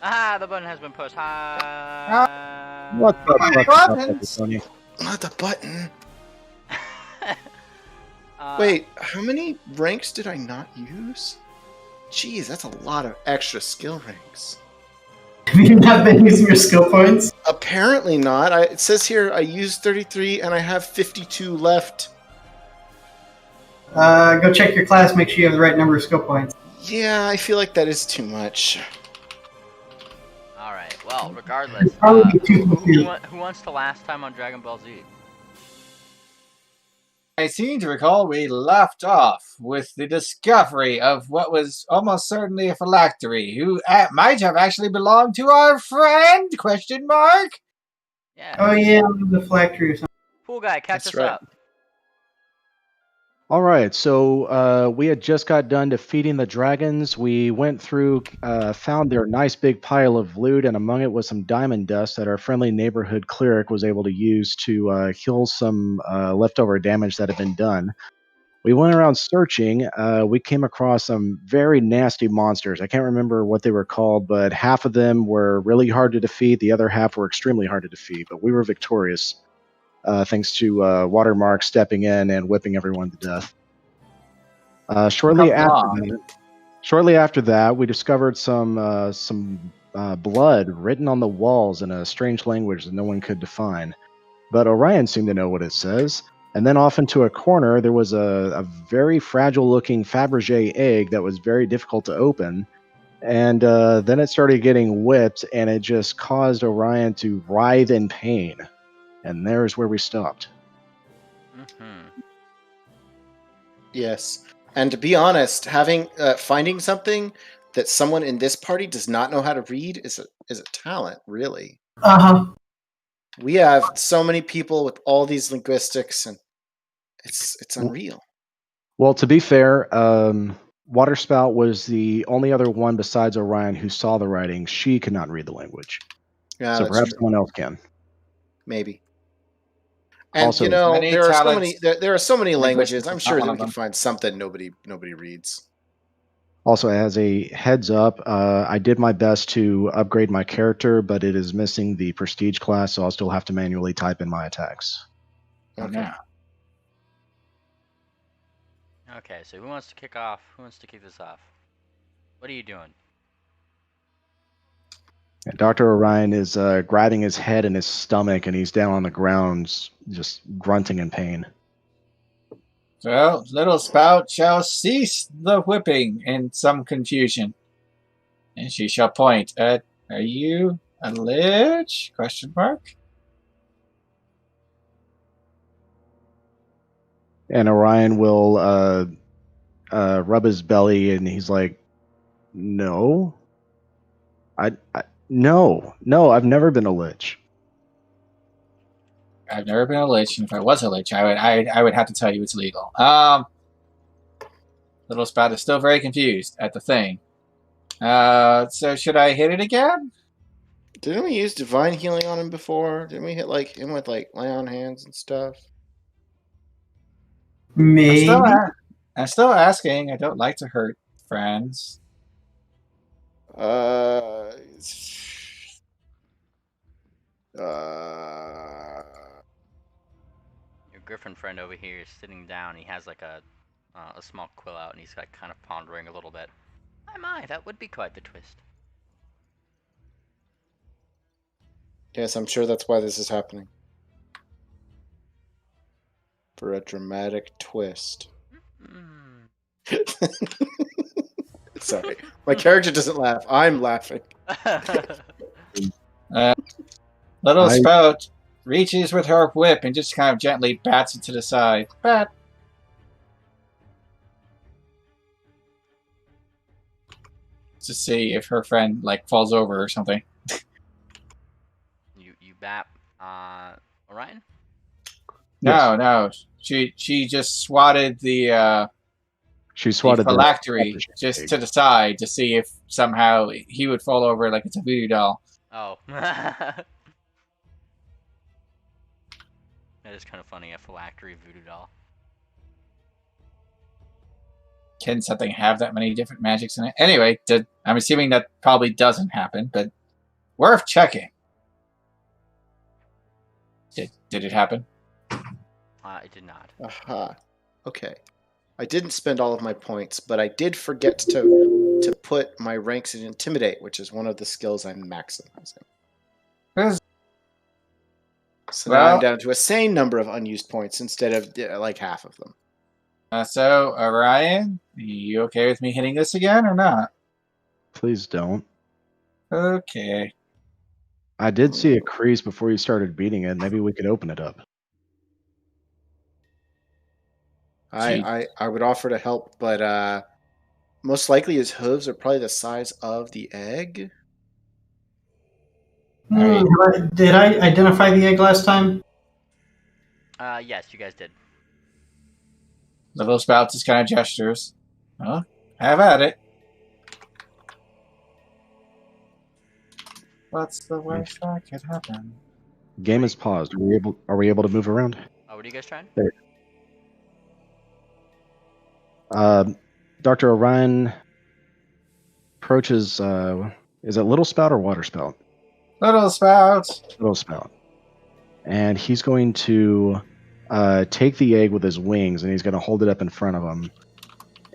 Ah, the button has been pushed. What the My fuck? buttons! Tony? Not the button. Uh, Wait, how many ranks did I not use? Jeez, that's a lot of extra skill ranks. Have you not been using your skill points? Apparently not. It says here I used 33 and I have 52 left. Go check your class, make sure you have the right number of skill points. Yeah, I feel like that is too much. all right. Well, regardless, It'd probably be 250. who wants to last time on Dragon Ball Z? I seem to recall we left off with the discovery of what was almost certainly a phylactery, who might have actually belonged to our friend? Question mark. Yeah. Oh yeah, the phylactery or something. Cool guy, catch That's us right. up. All right, so we had just got done defeating the dragons. We went through, found their nice big pile of loot, and among it was some diamond dust that our friendly neighborhood cleric was able to use to heal some leftover damage that had been done. We went around searching. We came across some very nasty monsters. I can't remember what they were called, but half of them were really hard to defeat. The other half were extremely hard to defeat, but we were victorious. Thanks to Watermark stepping in and whipping everyone to death. Shortly after that, we discovered some blood written on the walls in a strange language that no one could define. But Orion seemed to know what it says. And then off into a corner, there was a very fragile-looking Fabergé egg that was very difficult to open. And then it started getting whipped, and it just caused Orion to writhe in pain. And there's where we stopped. Mm-hmm. Yes. And to be honest, finding something that someone in this party does not know how to read is a talent, really. Uh-huh. We have so many people with all these linguistics, and it's unreal. Well, to be fair, Waterspout was the only other one besides Orion who saw the writing. She could not read the language. Yeah, So that's perhaps true. someone else can. Maybe. And Also, there are so many. talents. There are so many languages. Linguistics I'm is sure not that one we of can find something nobody reads. Also, as a heads up, I did my best to upgrade my character, but it is missing the prestige class, so I'll still have to manually type in my attacks. Okay. Yeah. Okay, so who wants to kick off? Who wants to kick this off? What are you doing? And Dr. Orion is grabbing his head and his stomach, and he's down on the ground, just grunting in pain. So, little spout shall cease the whipping in some confusion. And she shall point at, are you a lich? Question mark. And Orion will rub his belly, and he's like, "No, no, I've never been a lich." I've never been a lich, and if I was a lich, I would have to tell you it's legal. Little spout is still very confused at the thing. So should I hit it again? Didn't we use divine healing on him before? Didn't we hit him with lay on hands and stuff? Maybe. I'm still asking. I don't like to hurt friends. Your Griffin friend over here is sitting down. He has like a small quill out, and he's like kind of pondering a little bit. My, that would be quite the twist. Yes, I'm sure that's why this is happening. For a dramatic twist. Sorry. My character doesn't laugh. I'm laughing. Little spout reaches with her whip and just kind of gently bats it to the side. Bat. To see if her friend falls over or something. You bap Orion? No. She just swatted the phylactery just to the side to see if somehow he would fall over like it's a voodoo doll. Oh. That is kind of funny, a phylactery voodoo doll. Can something have that many different magics in it? Anyway, I'm assuming that probably doesn't happen, but worth checking. Did it happen? It did not. Aha. Okay. I didn't spend all of my points, but I did forget to put my ranks in Intimidate, which is one of the skills I'm maximizing. So now I'm down to a sane number of unused points instead of like half of them. So, Orion, you okay with me hitting this again or not? Please don't. Okay. I did see a crease before you started beating it. Maybe we could open it up. I would offer to help, but most likely his hooves are probably the size of the egg. Did I identify the egg last time? Yes, you guys did. Little Spout just kind of gestures. Huh? Have at it. What's the worst that could happen? Game is paused. Are we able to move around? What are you guys trying? There. Dr. Orion approaches. Is it Little Spout or Water Spout? Little Spout. Little Spout. And he's going to take the egg with his wings, and he's going to hold it up in front of him.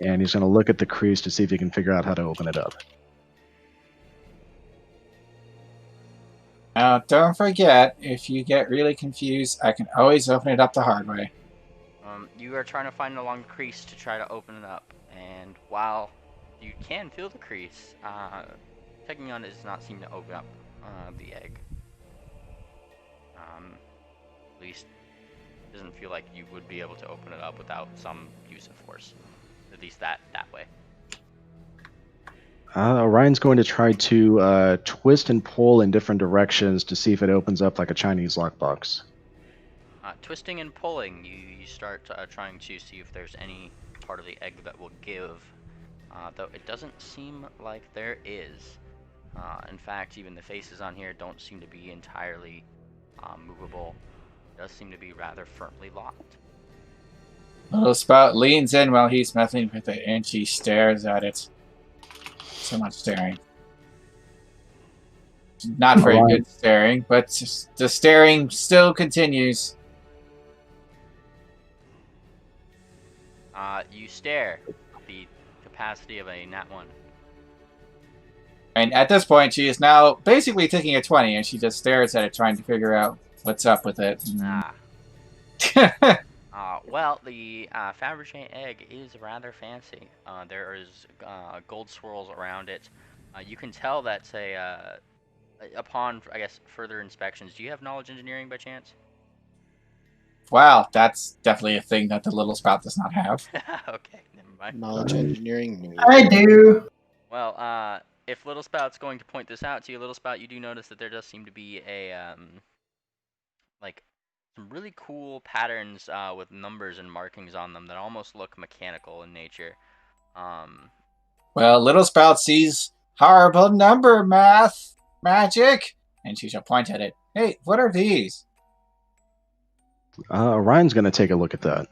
And he's going to look at the crease to see if he can figure out how to open it up. Now, don't forget, if you get really confused, I can always open it up the hard way. You are trying to find a long crease to try to open it up, and while you can feel the crease, checking on it does not seem to open up the egg. At least, it doesn't feel like you would be able to open it up without some use of force. At least that way. Orion's going to try to twist and pull in different directions to see if it opens up like a Chinese lockbox. Twisting and pulling, you start trying to see if there's any part of the egg that will give, though it doesn't seem like there is. In fact, even the faces on here don't seem to be entirely movable. It does seem to be rather firmly locked. Little Spout leans in while he's messing with it, and she stares at it. So much staring. Not very good staring, but the staring still continues. You stare at the capacity of a nat 1. And at this point, she is now basically taking a 20, and she just stares at it, trying to figure out what's up with it. Well, the Fabergé egg is rather fancy. There is gold swirls around it. You can tell that's upon, I guess, further inspections. Do you have knowledge engineering by chance? Wow, that's definitely a thing that the Little Spout does not have. Okay, never mind. Knowledge engineering. I do. Well, if Little Spout's going to point this out to you, Little Spout, you do notice that there does seem to be a like some really cool patterns with numbers and markings on them that almost look mechanical in nature. Well, Little Spout sees horrible number magic, and she shall point at it. Hey, what are these? Orion's going to take a look at that.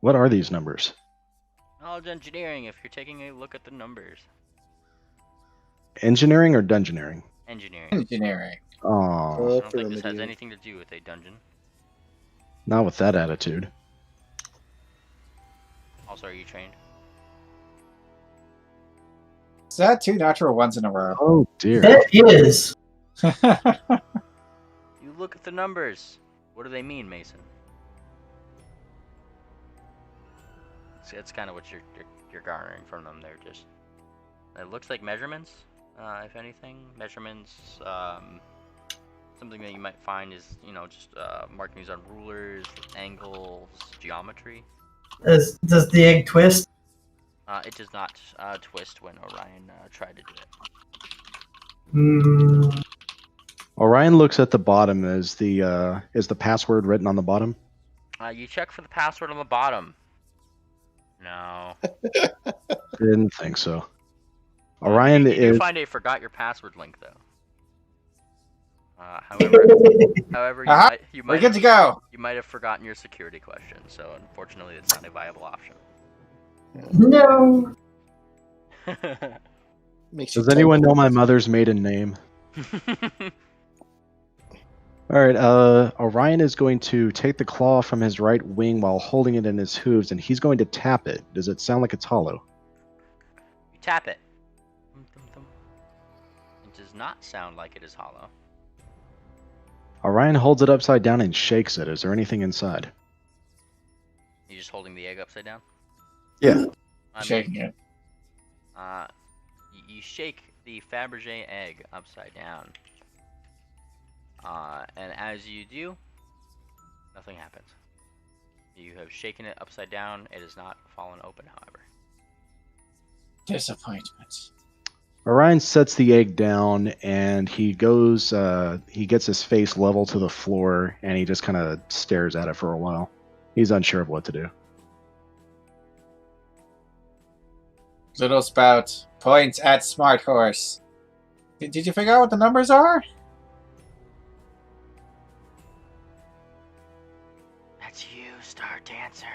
What are these numbers? Knowledge engineering, if you're taking a look at the numbers. Engineering or dungeoneering? Engineering. Engineering. Oh, I don't think this has anything to do with a dungeon. not with that attitude. Also, are you trained? Is that 2 natural ones in a row? Oh dear. That is. You look at the numbers. What do they mean, Mason? It's kind of what you're garnering from them. They're just. It looks like measurements, if anything. Measurements. Something that you might find is, just markings on rulers, angles, geometry. Does the egg twist? It does not twist when Orion tried to do it. Mm. Orion looks at the bottom. Is the password written on the bottom? You check for the password on the bottom. No. Didn't think so. Orion you do is. find a forgot your password link though. However, you We're might good to go. You might have forgotten your security question, so unfortunately, it's not a viable option. No. Makes you Does anyone know tingle. my mother's maiden name? All right, Orion is going to take the claw from his right wing while holding it in his hooves, and he's going to tap it. Does it sound like it's hollow? You tap it. It does not sound like it is hollow. Orion holds it upside down and shakes it. Is there anything inside? You just holding the egg upside down? Yeah. Shaking it. You shake the Fabergé egg upside down. And as you do, nothing happens. You have shaken it upside down. It has not fallen open, however. Disappointment. Orion sets the egg down and he goes, he gets his face level to the floor and he just kind of stares at it for a while. He's unsure of what to do. Little Spout points at Smart Horse. Did you figure out what the numbers are? That's you, Star Dancer.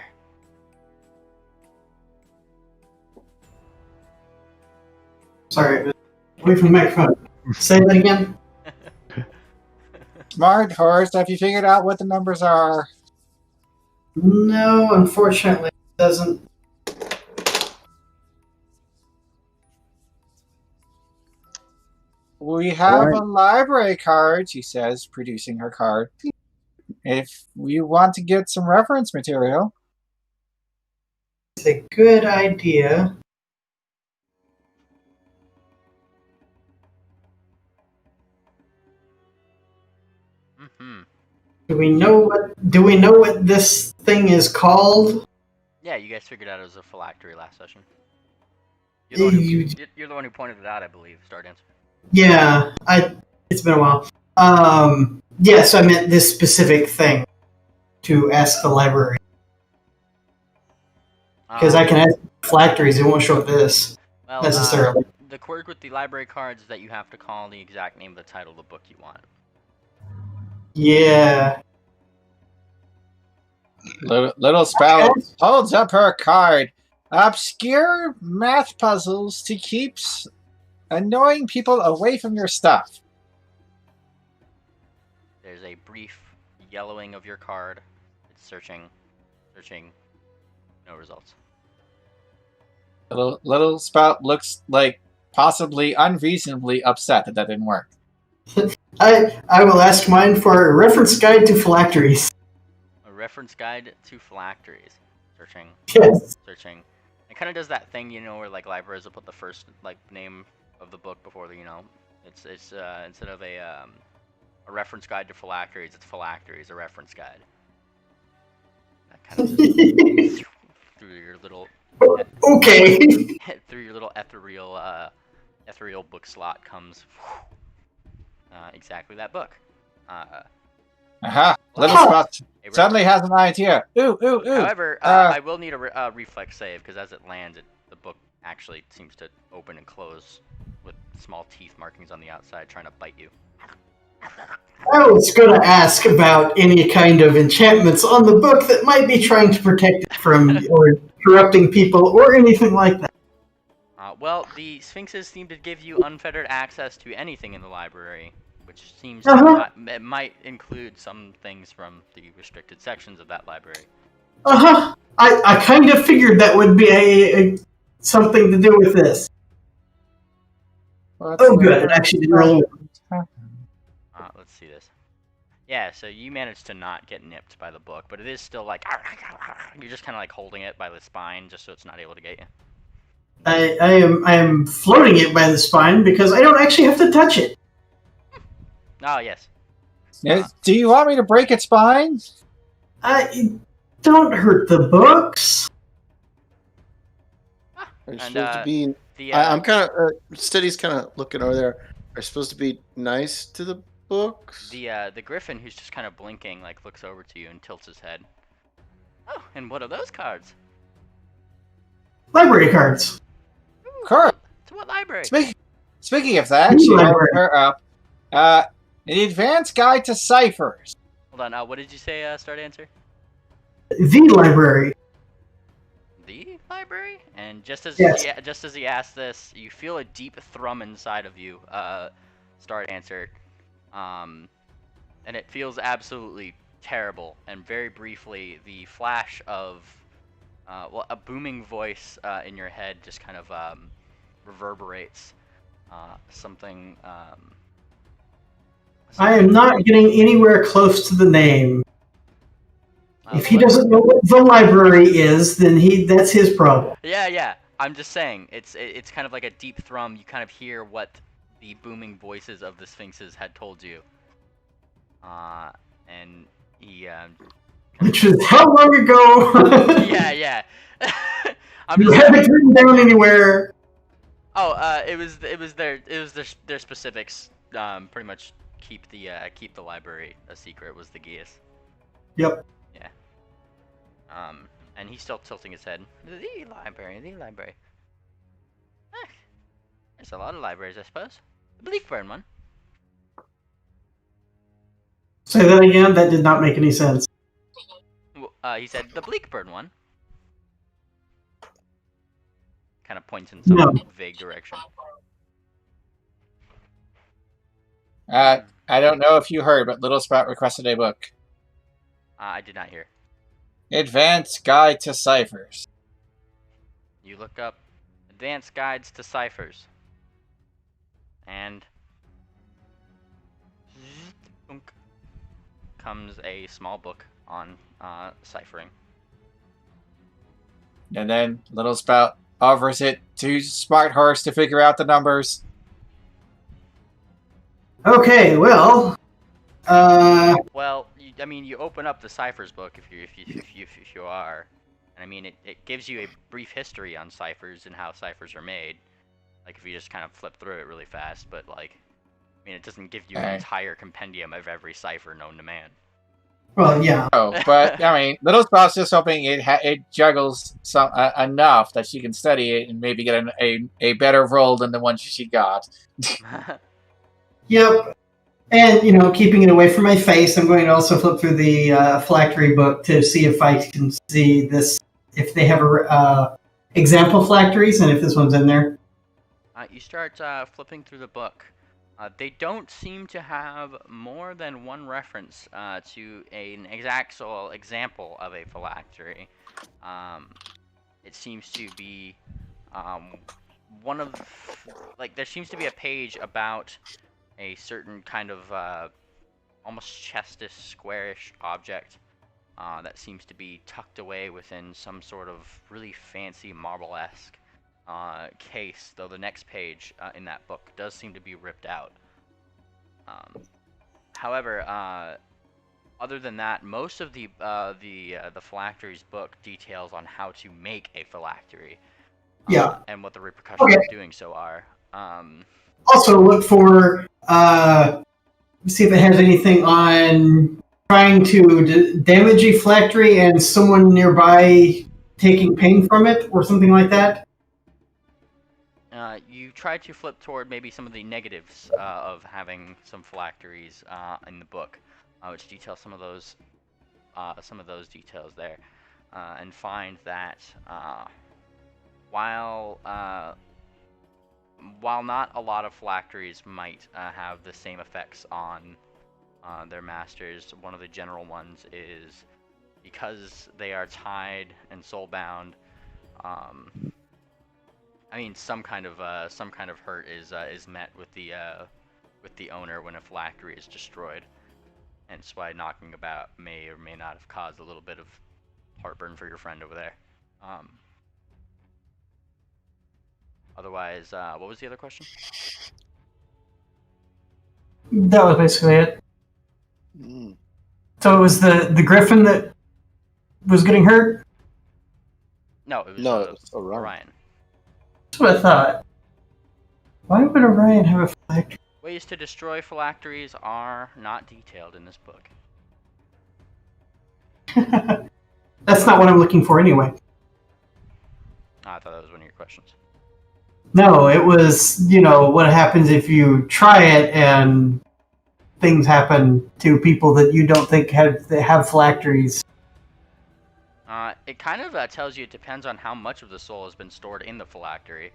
Sorry, away from the microphone. Say that again. Smart Horse, have you figured out what the numbers are? No, unfortunately, it doesn't. We have Right. a library card, she says, producing her card. If we want to get some reference material. It's a good idea. Mm-hmm. Do we know what this thing is called? Yeah, you guys figured out it was a phylactery last session. You're the one who pointed it out, I believe, Star Dancer. Yeah, it's been a while. Yes, I meant this specific thing to ask the library. Because I can ask phylacteries, it won't show up this well, necessarily. The quirk with the library cards is that you have to call the exact name of the title of the book you want. Yeah. Little Spout holds up her card. Obscure math puzzles to keep annoying people away from your stuff. There's a brief yellowing of your card. It's searching, no results. Little Spout looks like possibly unreasonably upset that didn't work. I will ask mine for a reference guide to phylacteries. A reference guide to phylacteries. Searching. Yes. Searching. It kind of does that thing, where like libraries will put the first name of the book before the, it's instead of a reference guide to phylacteries, it's phylacteries, a reference guide. That kind of just through your little Okay. through your little ethereal book slot comes exactly that book. Aha! Little Spout suddenly has an idea. Ooh. However, I will need a reflex save because as it lands, the book actually seems to open and close with small teeth markings on the outside trying to bite you. I was going to ask about any kind of enchantments on the book that might be trying to protect it from or corrupting people or anything like that. Well, the Sphinxes seem to give you unfettered access to anything in the library, which seems it might include some things from the restricted sections of that library. I kind of figured that would be a something to do with this. Oh, good. It actually didn't really. Let's see this. Yeah, so you managed to not get nipped by the book, but it is still like you're just kind of like holding it by the spine just so it's not able to get you. I am floating it by the spine because I don't actually have to touch it. Oh, yes. Do you want me to break its spine? Don't hurt the books. Are you And, supposed to be? I'm kind of. Steady's kind of looking over there. Are you supposed to be nice to the books? The griffin, who's just kind of blinking, like looks over to you and tilts his head. Oh, and what are those cards? Library cards. Correct. To what library? Speaking of that, she holds her up. An advanced guide to ciphers. Hold on. What did you say, Star Dancer? The library. The library? And just as Yes. just as he asked this, you feel a deep thrum inside of you. Start answered, and it feels absolutely terrible. And very briefly, the flash of a booming voice in your head just kind of reverberates. Something. I am not getting anywhere close to the name. If he doesn't know what the library is, then that's his problem. Yeah. I'm just saying, it's kind of like a deep thrum. You kind of hear what the booming voices of the Sphinxes had told you. And he. Which is how long ago? Yeah. You haven't written down anywhere. Oh, it was their specifics. Pretty much keep the library a secret was the geas. Yep. Yeah. And he's still tilting his head. The library. There's a lot of libraries, I suppose. The Bleakburn one. Say that again. That did not make any sense. He said the Bleakburn one. Kind of points in some vague direction. I don't know if you heard, but Little Spout requested a book. I did not hear. Advanced Guide to Ciphers. You look up Advanced Guides to Ciphers. And comes a small book on ciphering. And then Little Spout offers it to Smart Horse to figure out the numbers. Okay, well, Well, you open up the ciphers book if you are. And I mean, it gives you a brief history on ciphers and how ciphers are made. Like if you just kind of flip through it really fast, but like, I mean, it doesn't give you an entire compendium of every cipher known to man. well, yeah. Oh, but I mean, Little Spout's just hoping it juggles some enough that she can study it and maybe get a better roll than the one she got. Yep. And, keeping it away from my face, I'm going to also flip through the phylactery book to see if I can see this, if they have example phylacteries, and if this one's in there. You start flipping through the book. They don't seem to have more than one reference to an actual example of a phylactery. It seems to be there seems to be a page about a certain kind of almost chestish, squarish object that seems to be tucked away within some sort of really fancy marble-esque case, though the next page in that book does seem to be ripped out. However, other than that, most of the phylacteries book details on how to make a phylactery. And what the repercussions of doing so are. Also, look for see if it has anything on trying to damage a phylactery and someone nearby taking pain from it, or something like that. You try to flip toward maybe some of the negatives of having some phylacteries in the book, which detail some of those details there, and find that while not a lot of phylacteries might have the same effects on their masters, one of the general ones is because they are tied and soulbound. I mean, some kind of hurt is met with the owner when a phylactery is destroyed, and that's why knocking about may or may not have caused a little bit of heartburn for your friend over there. Otherwise, what was the other question? That was basically it. So it was the griffin that was getting hurt? No, it was Orion. That's what I thought. Why would Orion have a phylactery? Ways to destroy phylacteries are not detailed in this book. That's not what I'm looking for anyway. I thought that was one of your questions. No, it was, what happens if you try it and things happen to people that you don't think have phylacteries. It kind of tells you it depends on how much of the soul has been stored in the phylactery.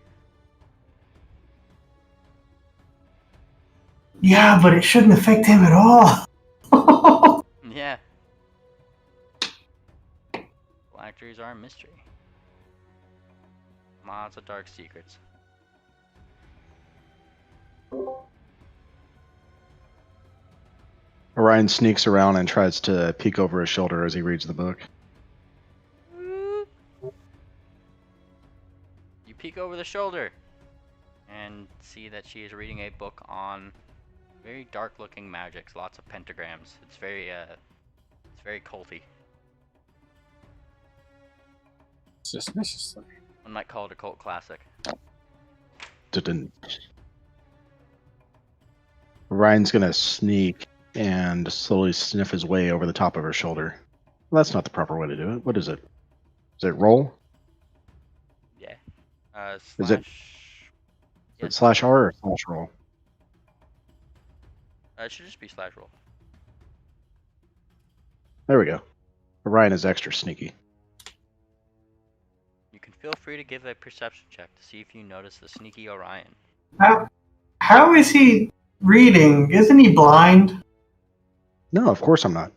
Yeah, but it shouldn't affect him at all. Yeah. Phylacteries are a mystery. Lots of dark secrets. Orion sneaks around and tries to peek over his shoulder as he reads the book. You peek over the shoulder and see that she is reading a book on very dark-looking magics, lots of pentagrams. It's very culty. Suspiciously. One might call it a cult classic. Didn't. Ryan's gonna sneak and slowly sniff his way over the top of her shoulder. Well, that's not the proper way to do it. What is it? Is it roll? Yeah. Is it- Yeah, Is it slash R or slash roll? it should just be slash roll. There we go. Ryan is extra sneaky. You can feel free to give a perception check to see if you notice the sneaky Orion. How is he reading? Isn't he blind? No, of course I'm not.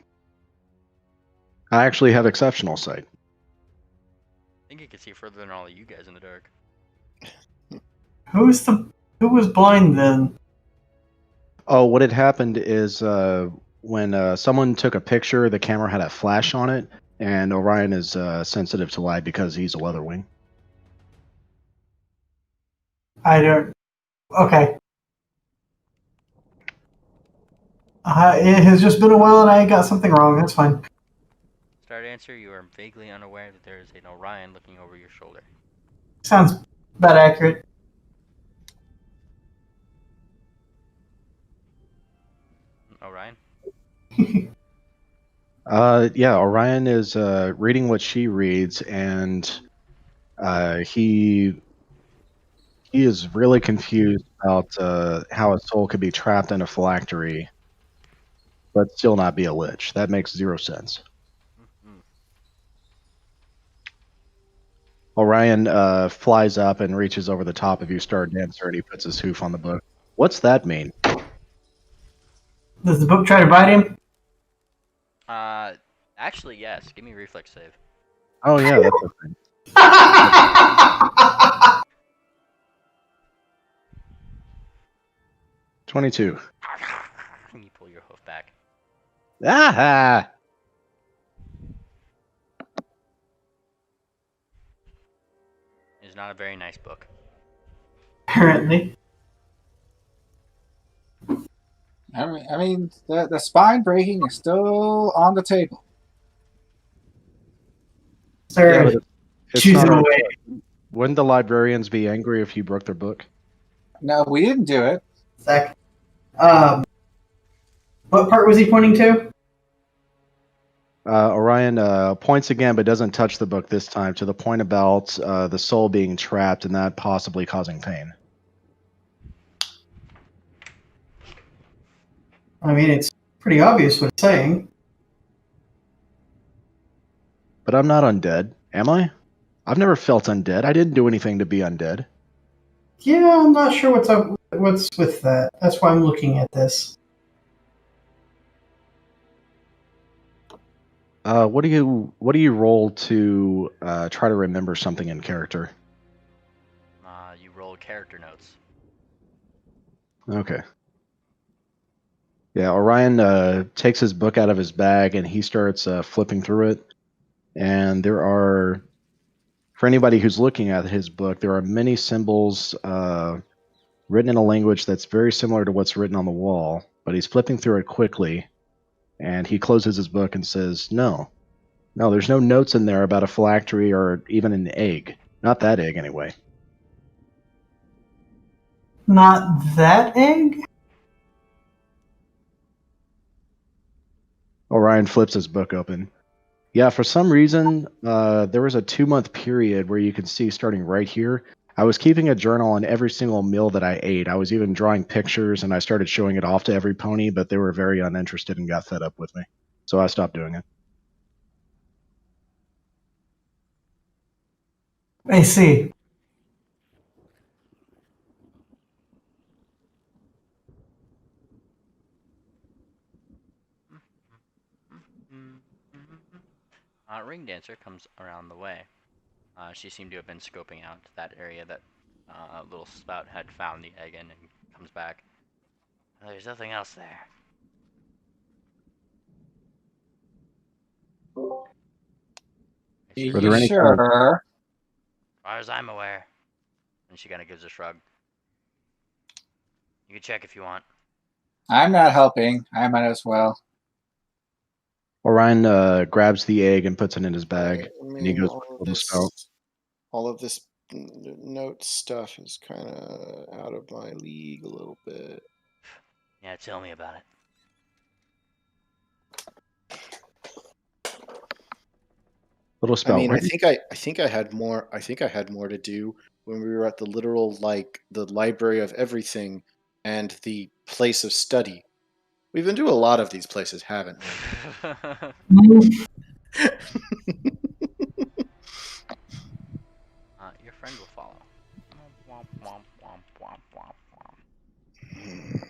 I actually have exceptional sight. I think you can see further than all of you guys in the dark. Who was blind then? Oh, what had happened is when someone took a picture, the camera had a flash on it, and Orion is sensitive to light because he's a weatherwing. I don't. Okay. It has just been a while and I got something wrong. That's fine. Start answer, you are vaguely unaware that there is an Orion looking over your shoulder. Sounds about accurate. Orion? Yeah, Orion is reading what she reads, and he is really confused about how a soul could be trapped in a phylactery, but still not be a lich. That makes zero sense. Mm-hmm. Orion flies up and reaches over the top of you, Star Dancer, and he puts his hoof on the book. What's that mean? Does the book try to bite him? Actually, yes. Give me a reflex save. Oh yeah, that's the thing. 22. You pull your hoof back. Ah! It's not a very nice book. Apparently. I mean, the spine breaking is still on the table. Sir, Yeah, but it's choose not a our way. book. Wouldn't the librarians be angry if you broke their book? No, we didn't do it. Zach. What part was he pointing to? Orion points again, but doesn't touch the book this time, to the point about the soul being trapped and that possibly causing pain. I mean, it's pretty obvious what it's saying. But I'm not undead, am I? I've never felt undead. I didn't do anything to be undead. Yeah, I'm not sure what's with that. That's why I'm looking at this. What do you roll to try to remember something in character? You roll character notes. Okay. Yeah, Orion takes his book out of his bag and he starts flipping through it. And there are, for anybody who's looking at his book, there are many symbols written in a language that's very similar to what's written on the wall. But he's flipping through it quickly, and he closes his book and says, No, there's no notes in there about a phylactery or even an egg. Not that egg, anyway. Not that egg? Orion flips his book open. Yeah, for some reason, there was a 2-month period where you can see starting right here. I was keeping a journal on every single meal that I ate. I was even drawing pictures, and I started showing it off to every pony, but they were very uninterested and got fed up with me. So I stopped doing it. I see. Ring Dancer comes around the way. She seemed to have been scoping out that area that Little Spout had found the egg in and comes back. There's nothing else there. Are Were you there any kind of sure? As far as I'm aware. And she kind of gives a shrug. You can check if you want. I'm not helping. I might as well. Orion grabs the egg and puts it in his bag, I and he mean, goes with Little Spout. all of this note stuff is kind of out of my league a little bit. Yeah, tell me about it. Little I Spout, mean, where I think I had more. I think I had more to do when we were at the literal, like, the library of everything and the place of study. We've been doing a lot of these places, haven't we? Your friend will follow. Womp, womp, womp, womp, womp,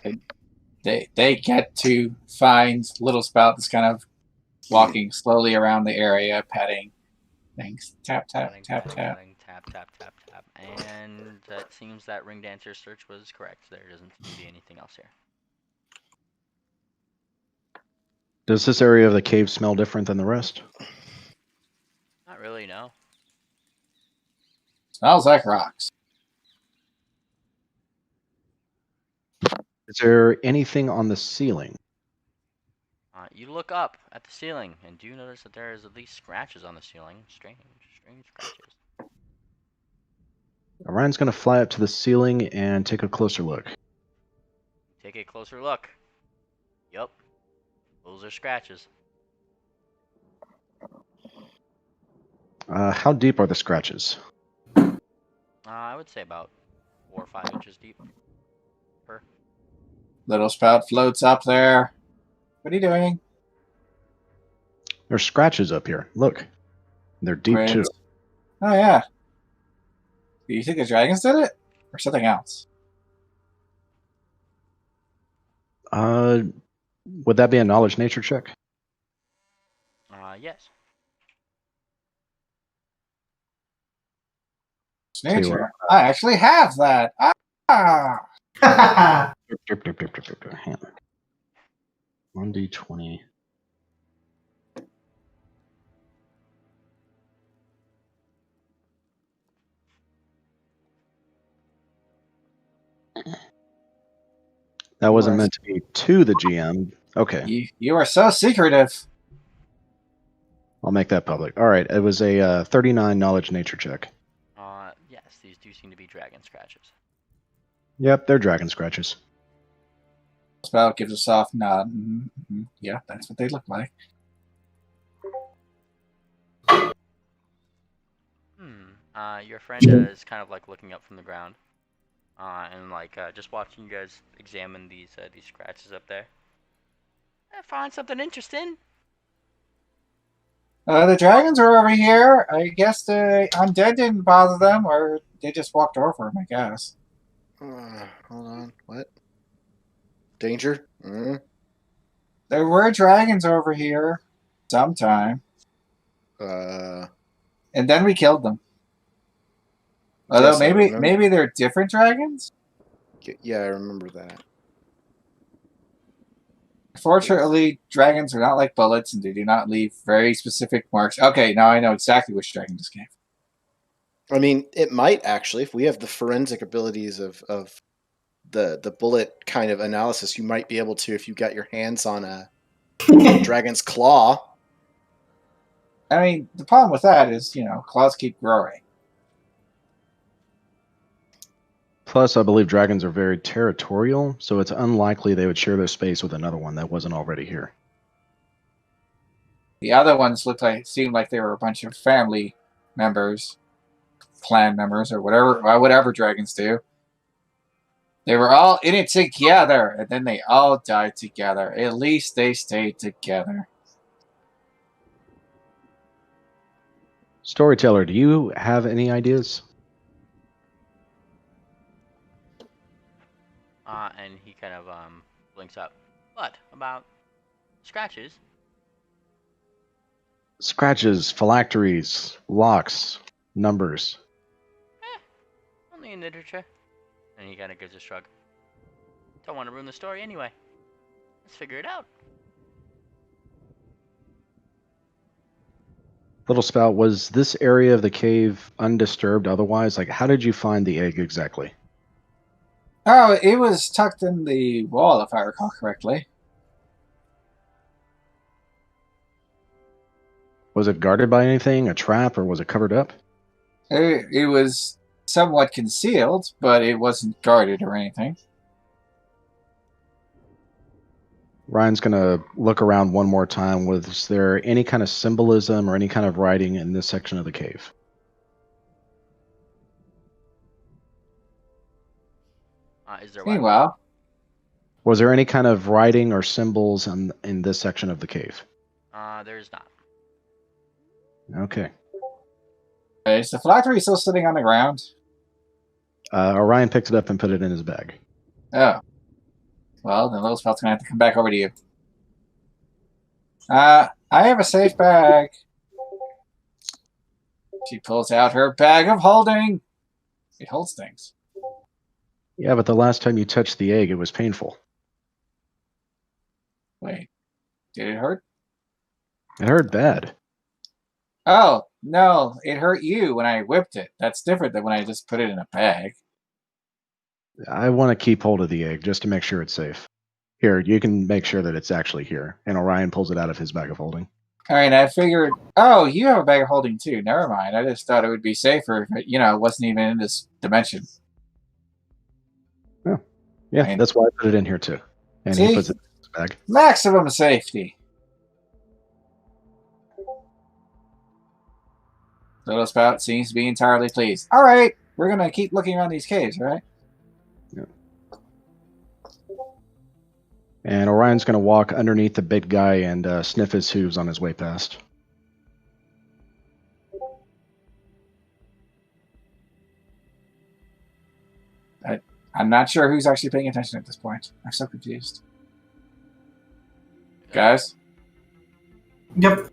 womp. They get to find Little Spout that's kind of walking slowly around the area, petting things. Tap, tap, Patting, tap, patting, tap. patting, tap, tap, tap, tap. And that seems that Ring Dancer's search was correct. There doesn't seem to be anything else here. does this area of the cave smell different than the rest? Not really, no. Smells like rocks. Is there anything on the ceiling? You look up at the ceiling and do notice that there is at least scratches on the ceiling. Strange scratches. Orion's going to fly up to the ceiling and take a closer look. Take a closer look. Yup. Those are scratches. How deep are the scratches? I would say about 4 or 5 inches deep. Little Spout floats up there. What are you doing? There's scratches up here. Look. They're deep Great. too. Oh, yeah. Do you think the dragons did it? Or something else? Would that be a knowledge nature check? Yes. It's Tell you what. nature. I actually have that. Ah! I Hang on. 1d20. That wasn't meant to be to the GM. Okay, You are so secretive. I'll make that public. All right, it was a 39 knowledge nature check. Yes, these do seem to be dragon scratches. Yep, they're dragon scratches. Spout gives a soft nod. Mm-hmm. Yeah, that's what they look like. Your friend is kind of like looking up from the ground, and like just watching you guys examine these scratches up there. I find something interesting. The dragons are over here. I guess the undead didn't bother them, or they just walked over them, I guess. Hold on. What? Danger? There were dragons over here sometime, Uh, and then we killed them. Although yes, I remember. maybe they're different dragons. Yeah, I remember that. Fortunately, dragons are not like bullets, and they do not leave very specific marks. Okay, now I know exactly which dragon this came from. I mean, it might actually, if we have the forensic abilities of the bullet kind of analysis, you might be able to, if you got your hands on a dragon's claw. I mean, the problem with that is, claws keep growing. Plus, I believe dragons are very territorial, so it's unlikely they would share their space with another one that wasn't already here. The other ones seemed like they were a bunch of family members, clan members, or whatever dragons do. They were all in it together, and then they all died together. At least they stayed together. Storyteller, do you have any ideas? And he kind of blinks up. What about scratches? Scratches, phylacteries, locks, numbers. Only in literature. And he kind of gives a shrug. Don't want to ruin the story anyway. Let's figure it out. Little Spout, was this area of the cave undisturbed otherwise? Like, how did you find the egg exactly? Oh, it was tucked in the wall, if I recall correctly. Was it guarded by anything, a trap, or was it covered up? It was somewhat concealed, but it wasn't guarded or anything. Ryan's going to look around one more time. Was there any kind of symbolism or any kind of writing in this section of the cave? Is there what? Meanwhile, Was there any kind of writing or symbols in this section of the cave? There's not. Okay. is the phylactery still sitting on the ground? Orion picked it up and put it in his bag. Oh. Well, then Little Spout's going to have to come back over to you. I have a safe bag. She pulls out her bag of holding. It holds things. Yeah, but the last time you touched the egg, it was painful. Wait. Did it hurt? It hurt bad. Oh, no. It hurt you when I whipped it. That's different than when I just put it in a bag. I want to keep hold of the egg just to make sure it's safe. Here, you can make sure that it's actually here. And Orion pulls it out of his bag of holding. All right, I figured... Oh, you have a bag of holding too. Never mind. I just thought it would be safer if it, it wasn't even in this dimension. Oh, yeah, And- that's why I put it in here too. And See? he puts it in his bag. Maximum safety. Little Spout seems to be entirely pleased. All right, we're going to keep looking around these caves, right? And Orion's going to walk underneath the big guy and sniff his hooves on his way past. I'm not sure who's actually paying attention at this point. I'm so confused. Guys? Yep.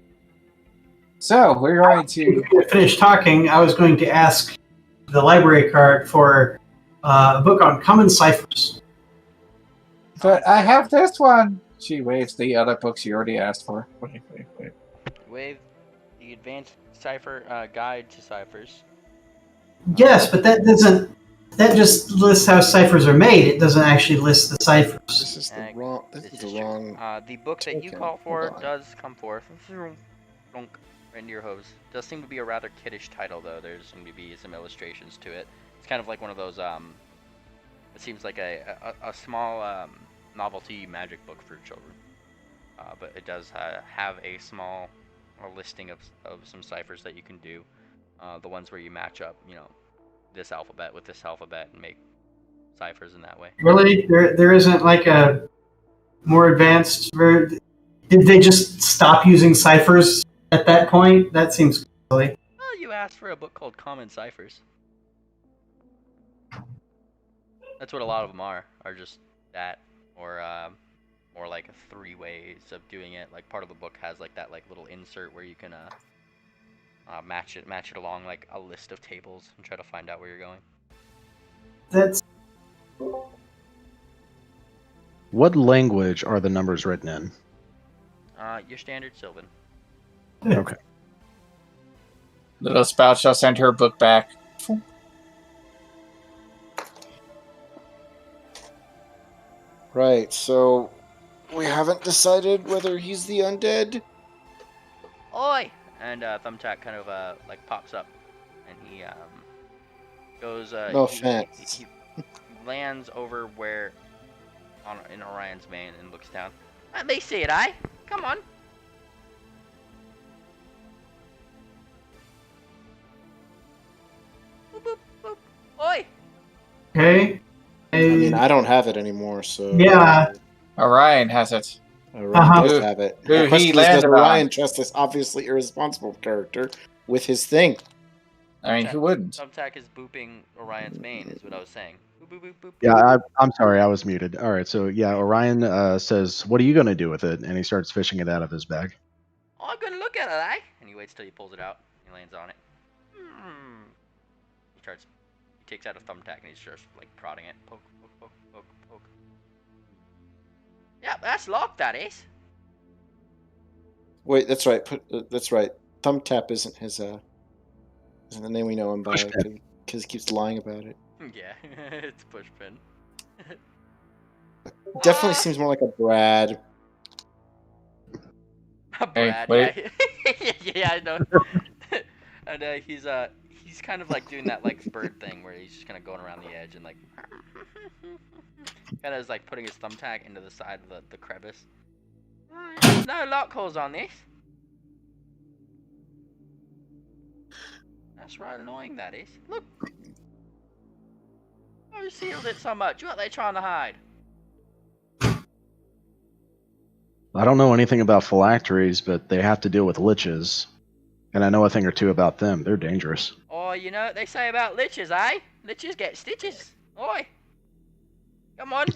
So, we're going to... To finish talking, I was going to ask the library card for a book on common ciphers. But I have this one! She waves the other books she already asked for. Wait. Wave the advanced cipher guide to ciphers. Yes, but that doesn't. That just lists how ciphers are made. It doesn't actually list the ciphers. This is the wrong. This is the true. wrong. The book that you token. call for Hold on. does come forth. Right into your hose. Does seem to be a rather kiddish title, though. There's seem to be some illustrations to it. It's kind of like one of those. It seems like a small novelty magic book for children. But it does have a small listing of some ciphers that you can do. The ones where you match up, this alphabet with this alphabet and make ciphers in that way. Really, there isn't like a more advanced. Did they just stop using ciphers at that point? That seems silly. Well, you asked for a book called Common Ciphers. That's what a lot of them are just that, or like 3 ways of doing it. Like part of the book has like that little insert where you can match it along like a list of tables and try to find out where you're going. That's What language are the numbers written in? Your standard Sylvan. Okay. Little Spout shall send her book back. Right. So we haven't decided whether he's the undead. Oi! And Thumbtack kind of like pops up, and he goes. No he offense. lands over where in Orion's mane and looks down. Let me see it, eh? Come on. Boop, boop, boop. Oi! okay. I mean, I don't have it anymore, so Yeah. Orion has it. Orion does Who- have it. who The he question is, landed does Orion on. trust this obviously irresponsible character with his thing. I mean, who wouldn't? Thumbtack is booping Orion's mane, is what I was saying. Boop, boop, boop, boop, Yeah, I'm sorry, I was muted. All right, so yeah, Orion says, "What are you going to do with it?" And he starts fishing it out of his bag. Oh, I'm gonna look at it, eh? And he waits till he pulls it out. He lands on it. He takes out a thumbtack and he starts like prodding it. Poke, poke, poke, poke, poke. Yeah, that's locked, that is. Wait, that's right. That's right. Thumbtap isn't isn't the name we know him by because he keeps lying about it. Yeah, it's Pushpin. Definitely seems more like a Brad. Brad, wait. yeah. Yeah, I know. And he's kind of like doing that like bird thing where he's just kind of going around the edge and like kind of is like putting his thumbtack into the side of the crevice. There's no lock holes on this. That's right annoying, that is. Look. Oh, you sealed it so much. What are they trying to hide? I don't know anything about phylacteries, but they have to deal with liches, and I know a thing or two about them. They're dangerous. Oh, you know what they say about liches, eh? Liches get stitches. Oi. Come on.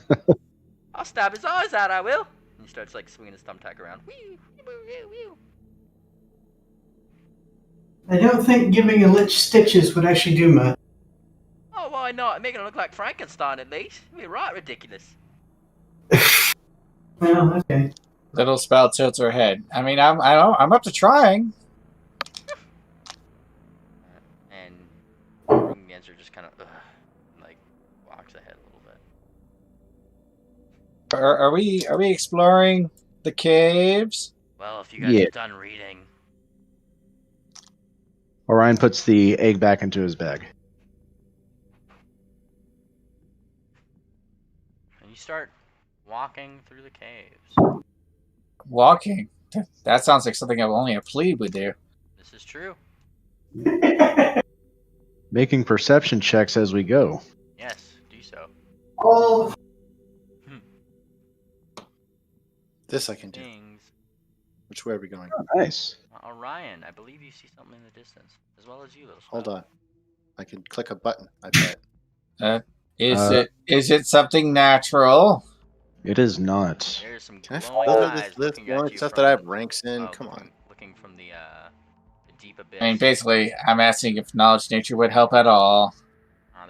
I'll stab his eyes out, I will. And he starts like swinging his thumbtack around. Wee, wee, wee, wee. I don't think giving a lich stitches would actually do much. Oh, why not? Making it look like Frankenstein at least. It'd be right ridiculous. Well, okay. Little Spout tilts her head. I mean, I'm up to trying. And Ringenzer just kind of like walks ahead a little bit. Are we exploring the caves? Well, if you guys are done reading. Orion puts the egg back into his bag. And you start walking through the caves. Walking? That sounds like something only a plebe would do. This is true. Making perception checks as we go. Yes, do so. Oh, This I can do. Things. Which way are we going? Oh, nice. Orion, I believe you see something in the distance, as well as you, little Hold Spout. on. I can click a button, I bet. Is it something natural? It is not. There's some Can I glowing follow eyes this looking list? at you Stuff from, that I have ranks in? oh, Come on. looking from the deep abyss. I mean, basically, I'm asking if knowledge nature would help at all.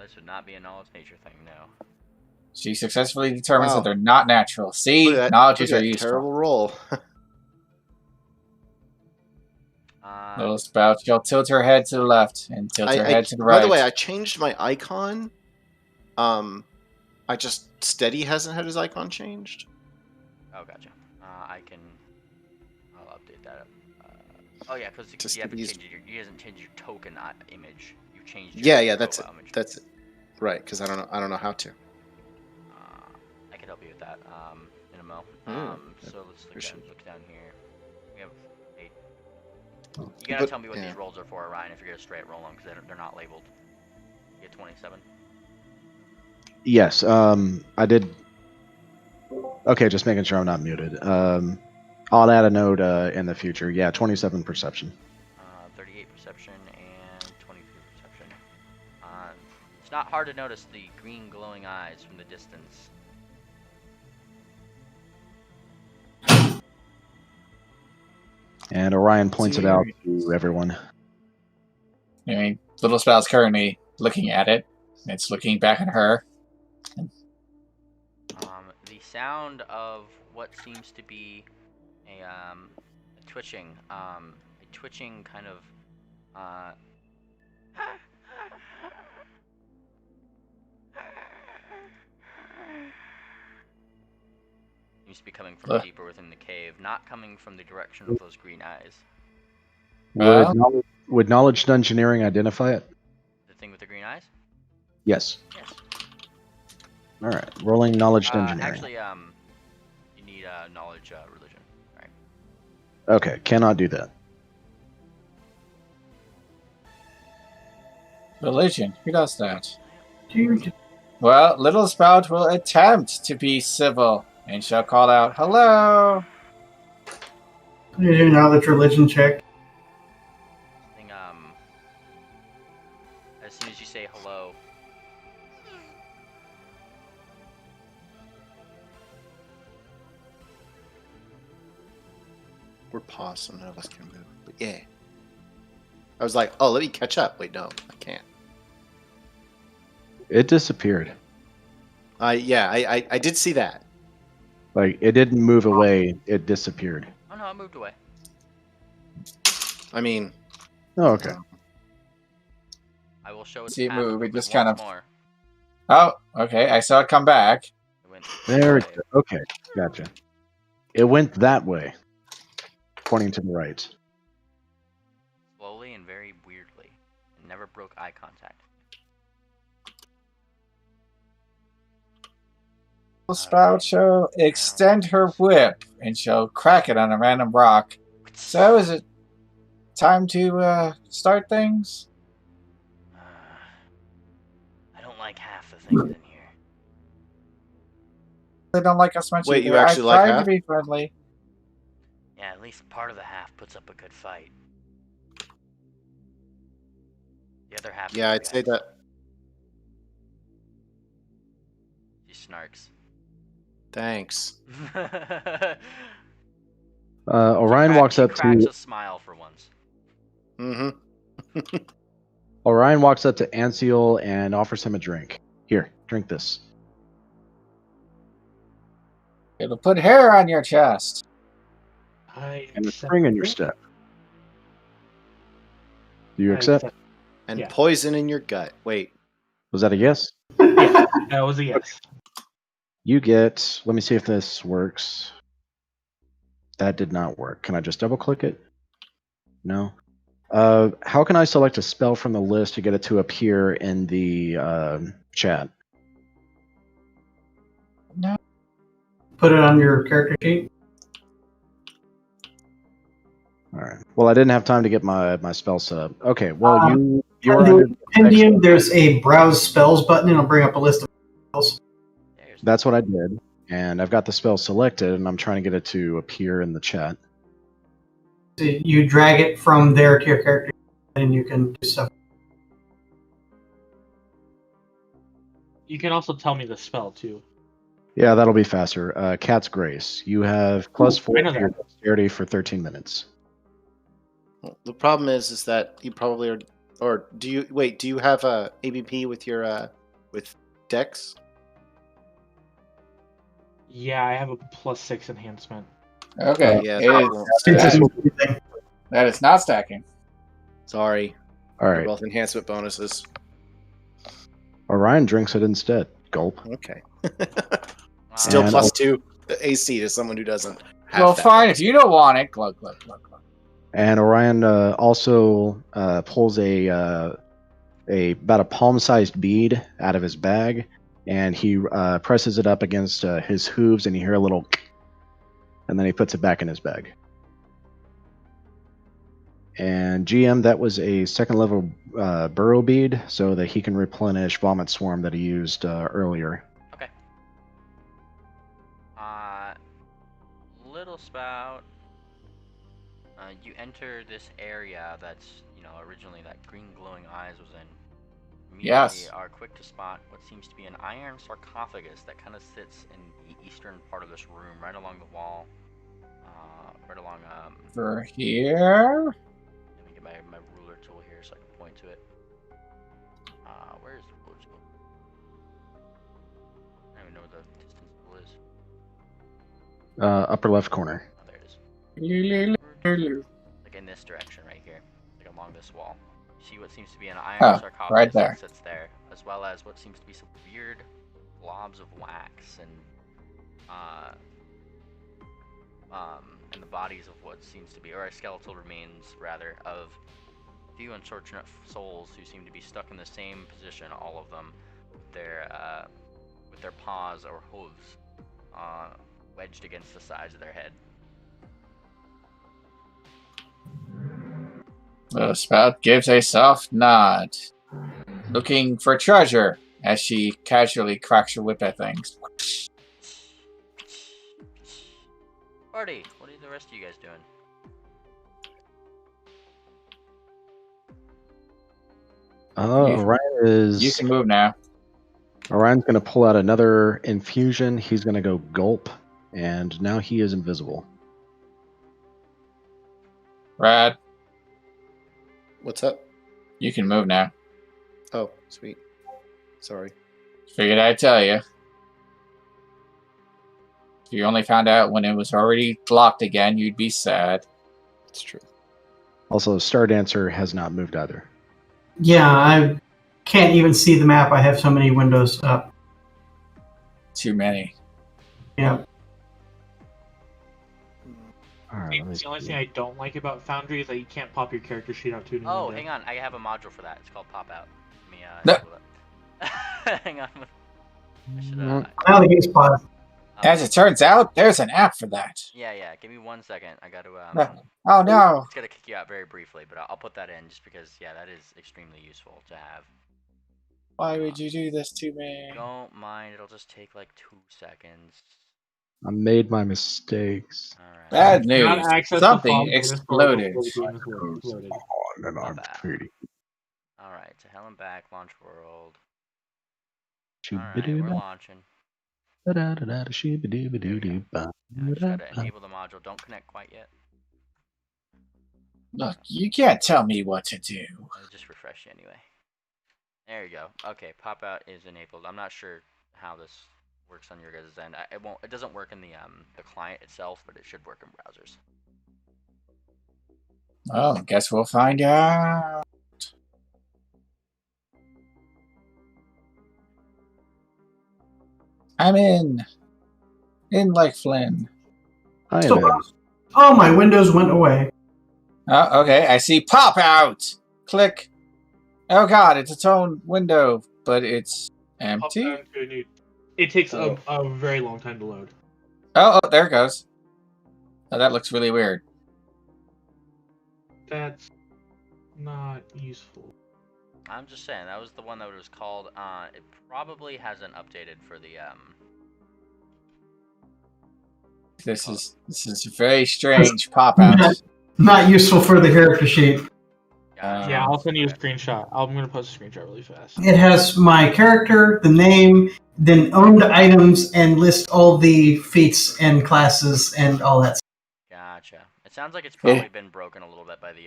This would not be a knowledge nature thing, no. She successfully determines Wow. that they're not natural. See, Look at that- knowledges look are at that useful. terrible roll. Little Spout, she'll tilt her head to the left and tilt her head to the right. By the way, I changed my icon. I just Steady hasn't had his icon changed. Oh, gotcha. I'll update that. Oh yeah, because Just you haven't use- changed you hasn't changed your token image. You changed. Yeah, Your that's it. profile image. That's it. Right, because I don't know how to. I can help you with that in a mo. So let's look down here. We have 8. You gotta But- tell me what yeah. these rolls are for, Ryan. If you're gonna straight roll them, because they're not labeled. You get 27. Yes, I did. Okay, just making sure I'm not muted. I'll add a note in the future. Yeah, 27 perception. 38 perception and 23 perception. It's not hard to notice the green glowing eyes from the distance. And Orion points it out to everyone. I mean, Little Spout's currently looking at it. It's looking back at her. The sound of what seems to be a twitching kind of seems to be coming from deeper within the cave, not coming from the direction of those green eyes. Would knowledge engineering identify it? The thing with the green eyes? Yes. Yes. All right. Rolling knowledge engineering. Actually, you need knowledge religion. Right. Okay, cannot do that. Religion? Who does that? dude. Well, Little Spout will attempt to be civil, and she'll call out, "Hello!" I'm gonna do a knowledge religion check. I think we're paused, so none of us can move. But yeah. I was like, oh, let me catch up. Wait, no, I can't. It disappeared. I did see that. Like, it didn't move away. It disappeared. Oh no, I moved away. I mean, Oh, okay. I will show its See it path move, it movement just kind once of- more. Oh, okay. I saw it come back. It went There it away. is. Okay, gotcha. It went that way, pointing to the right. Slowly and very weirdly. It never broke eye contact. Spout shall extend her whip and shall crack it on a random rock. So is it time to start things? I don't like half the things in here. They don't like us much Wait, either. you actually I like tried to half? be friendly. Yeah, at least part of the half puts up a good fight. The other half. yeah, I'd say that. She snarks. Thanks. Orion walks up cracks to a smile for once. Mm-hmm. Orion walks up to Anseal and offers him a drink. Here, drink this. It'll put hair on your chest. I And a accept spring in your it. step. Do you I accept? And Yeah. poison in your gut. Wait. Was that a yes? Yeah, that was a yes. You get. Let me see if this works. That did not work. Can I just double click it? No. How can I select a spell from the list to get it to appear in the chat? No. Put it on your character sheet. All right. Well, I didn't have time to get my spell set up. Okay. Well, you On are the under. compendium, there's a browse spells button. It'll bring up a list of spells. There's That's what I did, and I've got the spell selected, and I'm trying to get it to appear in the chat. So you drag it from there to your character, and you can do stuff. You can also tell me the spell too. Yeah, that'll be faster. Cat's Grace. You have plus 4 I know to your that. dexterity for 13 minutes. Well, the problem is that you probably are. Or do you wait? Do you have a ABP with your with Dex? Yeah, I have a +6 enhancement. Okay. Yeah, It is- It's that, that is not stacking. Sorry. All They're right. both enhancement bonuses. Orion drinks it instead. Gulp. Okay. Wow. Still And- plus 2 AC to someone who doesn't have Well, that. fine. If you don't want it, glug, glug, glug, glug. And Orion also pulls about a palm-sized bead out of his bag, and he presses it up against his hooves, and you hear a little, and then he puts it back in his bag. And GM, that was a second level burrow bead, so that he can replenish Vomit Swarm that he used earlier. Okay. Little Spout. You enter this area that's, originally that green glowing eyes was in. Immediately Yes. are quick to spot what seems to be an iron sarcophagus that kind of sits in the eastern part of this room, right along the wall. Right along, For here. let me get my ruler tool here so I can point to it. Where's the ruler tool? I don't even know what the distance tool is. Upper left corner. Oh, there it is. Lulu. Like in this direction right here, like along this wall. You see what seems to be an iron Oh, sarcophagus right there. that sits there, as well as what seems to be some weird blobs of wax and the bodies of what seems to be, or skeletal remains rather, of a few unfortunate souls who seem to be stuck in the same position, all of them, with their paws or hooves wedged against the sides of their head. The spout gives a soft nod, looking for treasure as she casually cracks her whip at things. Party, what are the rest of you guys doing? Orion is. You can move now. Orion's going to pull out another infusion. He's going to go gulp, and now he is invisible. Rad, What's up? you can move now. Oh, sweet. Sorry. Figured I'd tell you. If you only found out when it was already locked again, you'd be sad. It's true. Also, Star Dancer has not moved either. Yeah, I can't even see the map. I have so many windows up. Too many. Yeah. All right, let me The only see. thing I don't like about Foundry is that you can't pop your character sheet out to a new Oh, window. hang on. I have a module for that. It's called Pop Out. Let me No. enable it. Hang on. I should, Mm. Now the game's paused. As it turns out, there's an app for that. Yeah. Give me 1 second. I got to. Oh no! It's gonna kick you out very briefly, but I'll put that in just because. Yeah, that is extremely useful to have. Why would you do this to me? Don't mind. It'll just take like 2 seconds. I made my mistakes. All right. Bad Not news. access to Something fog data exploded. before the game is loaded. On and I'm bad. feeding. All right. To hell and back. Launch world. All right. We're launching. Yeah, I just gotta enable the module. Don't connect quite yet. Look, you can't tell me what to do. I'll just refresh you anyway. There you go. Okay, pop out is enabled. I'm not sure how this works on your guys' end. It doesn't work in the client itself, but it should work in browsers. Well, guess we'll find out. I'm in. In like Flynn. I am So, in. all my windows went away. Oh, okay. I see pop out. Click. Oh god, it's its own window, but it's Pop empty. out to a new. It takes Oh. a very long time to load. Oh, there it goes. Oh, that looks really weird. That's not useful. I'm just saying that was the one that it was called. It probably hasn't updated for the This is very strange pop out. Not useful for the character sheet. Yeah, I'll send you a screenshot. I'm gonna post a screenshot really fast. It has my character, the name, then owned items, and list all the feats and classes and all that. Gotcha. It sounds like it's probably been broken a little bit by the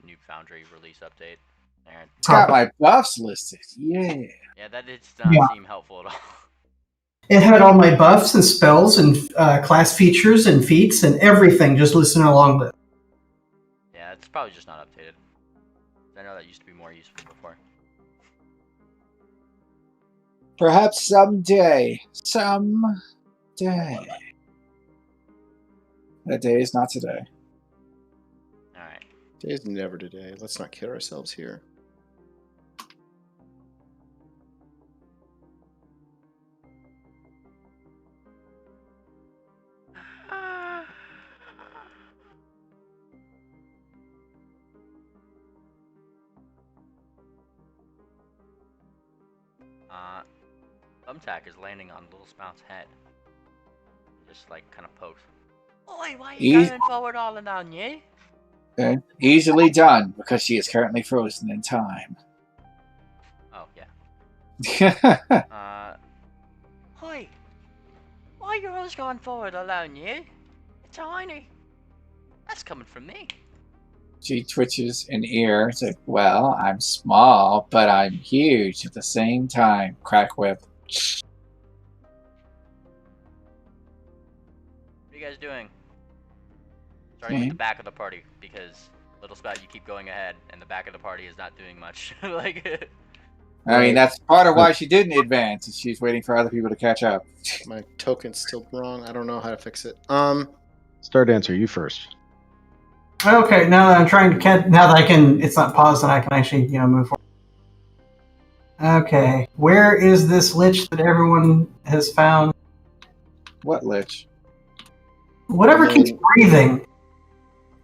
new Foundry release update. There. It's got my buffs listed. Yeah. Yeah, that did not seem helpful at all. It had all my buffs and spells and class features and feats and everything just listening along with. Yeah, it's probably just not updated. I know that used to be more useful before. Perhaps someday. Someday. That day is not today. Alright. Today's never today. Let's not kid ourselves here. Thumbtack is landing on Little Spout's head. Just like kind of pokes. Oi, why are you going forward all alone, you? Okay. Easily done, because she is currently frozen in time. Oh, yeah. Oi, why are you always going forward alone, you? It's tiny. That's coming from me. She twitches an ear. It's like, well, I'm small, but I'm huge at the same time. Crack whip. What are you guys doing? Starting with the back of the party, because Little Spout, you keep going ahead, and the back of the party is not doing much. Like, I mean, that's part of why she didn't advance. Is she's waiting for other people to catch up. My token's still wrong. I don't know how to fix it. Star Dancer, you first. Okay, now that I'm trying to catch, now that I can, it's not paused and I can actually, move forward. Okay, where is this lich that everyone has found? What lich? Whatever keeps breathing.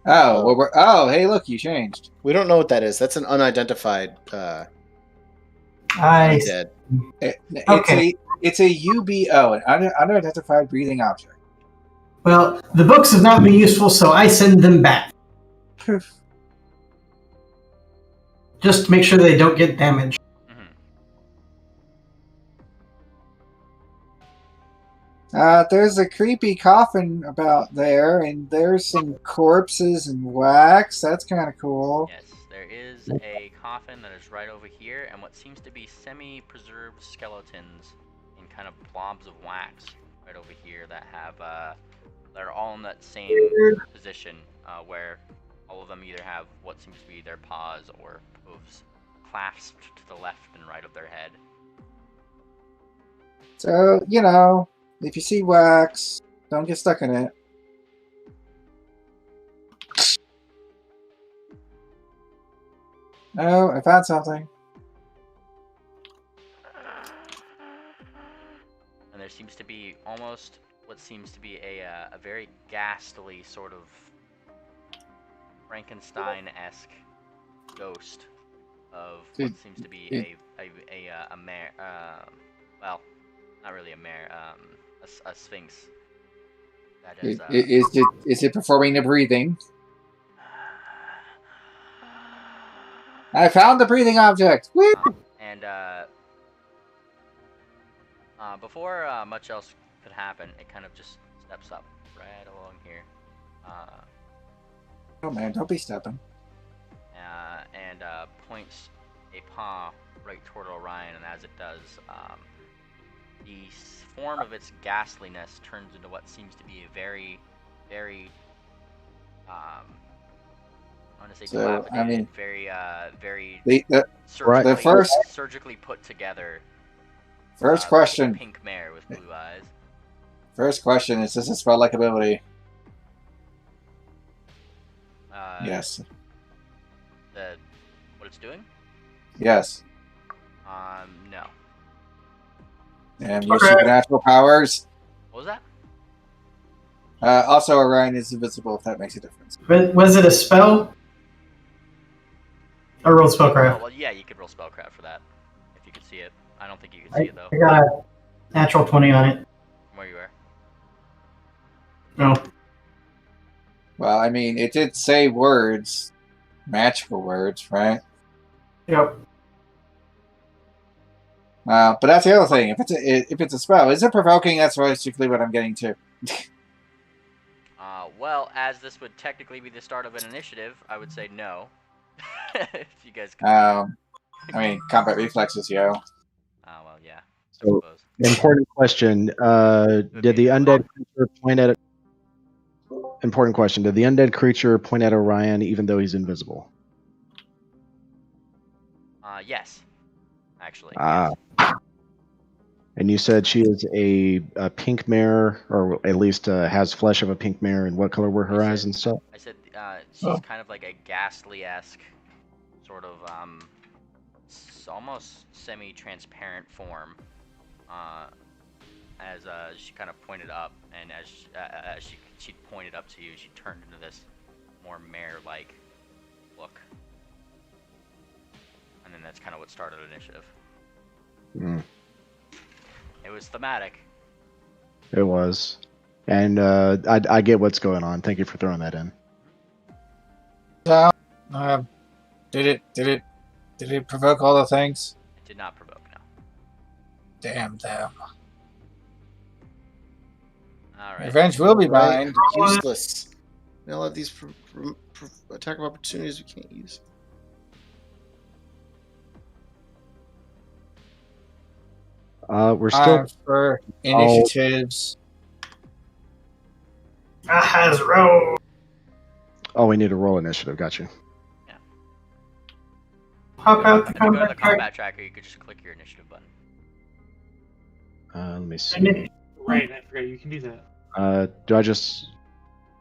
Oh, well, hey, look, you changed. We don't know what that is. That's an unidentified I dead. It's a UBO, an unidentified breathing object. Well, the books have not been useful, so I send them back. Just to make sure they don't get damaged. There's a creepy coffin about there, and there's some corpses and wax. That's kind of cool. Yes, there is a coffin that is right over here, and what seems to be semi-preserved skeletons in kind of blobs of wax right over here that have that are all in that same position where all of them either have what seems to be their paws or hooves clasped to the left and right of their head. So, you know, if you see wax, don't get stuck in it. Oh, I found something. And there seems to be almost what seems to be a very ghastly sort of Frankenstein-esque ghost of what seems to be a mare. Well, not really a mare. A sphinx. That is. Is it performing the breathing? I found the breathing object. Woo! And before much else could happen, it kind of just steps up right along here. Oh man, don't be stepping. And points a paw right toward Orion, and as it does, the form of its ghastliness turns into what seems to be a very, very, I want to say dilapidated, very surgically put together. First question. Pink mare with blue eyes. First question is: does it spell like ability? Yes. What it's doing? Yes. No. And your supernatural powers. What was that? Also, Orion is invisible. If that makes a difference. Was it a spell? I rolled spellcraft. Oh, well, yeah, you could roll spellcraft for that if you could see it. I don't think you could see it though. I got a natural 20 on it. From where you were. No. Well, I mean, it did say words, magical words, right? Yep. But that's the other thing. If it's a spell, is it provoking? That's basically what I'm getting to. Well, as this would technically be the start of an initiative, I would say no. If you guys could. I mean, combat reflexes, yo. Oh well, yeah. So, important question: did the undead creature point at? Important question: did the undead creature point at Orion even though he's invisible? Yes. Actually. Yes. And you said she is a pink mare, or at least has flesh of a pink mare. And what color were her eyes and stuff? I said she's kind of like a ghastly-esque, sort of almost semi-transparent form. As she kind of pointed up, and as she pointed up to you, she turned into this more mare-like look. And then that's kind of what started the initiative. Mm. It was thematic. It was. And I get what's going on. Thank you for throwing that in. So, did it provoke all the things? It did not provoke, no. Damn them. All right. Revenge will be mine. Useless. We all have these attack of opportunities we can't use. We're still for initiatives. Has roll. Oh, we need to roll initiative. Got you. Yeah. Pop out the If you go to combat the tracker. combat tracker, you could just click your initiative button. Let me see. Right, I forgot you can do that. Do I just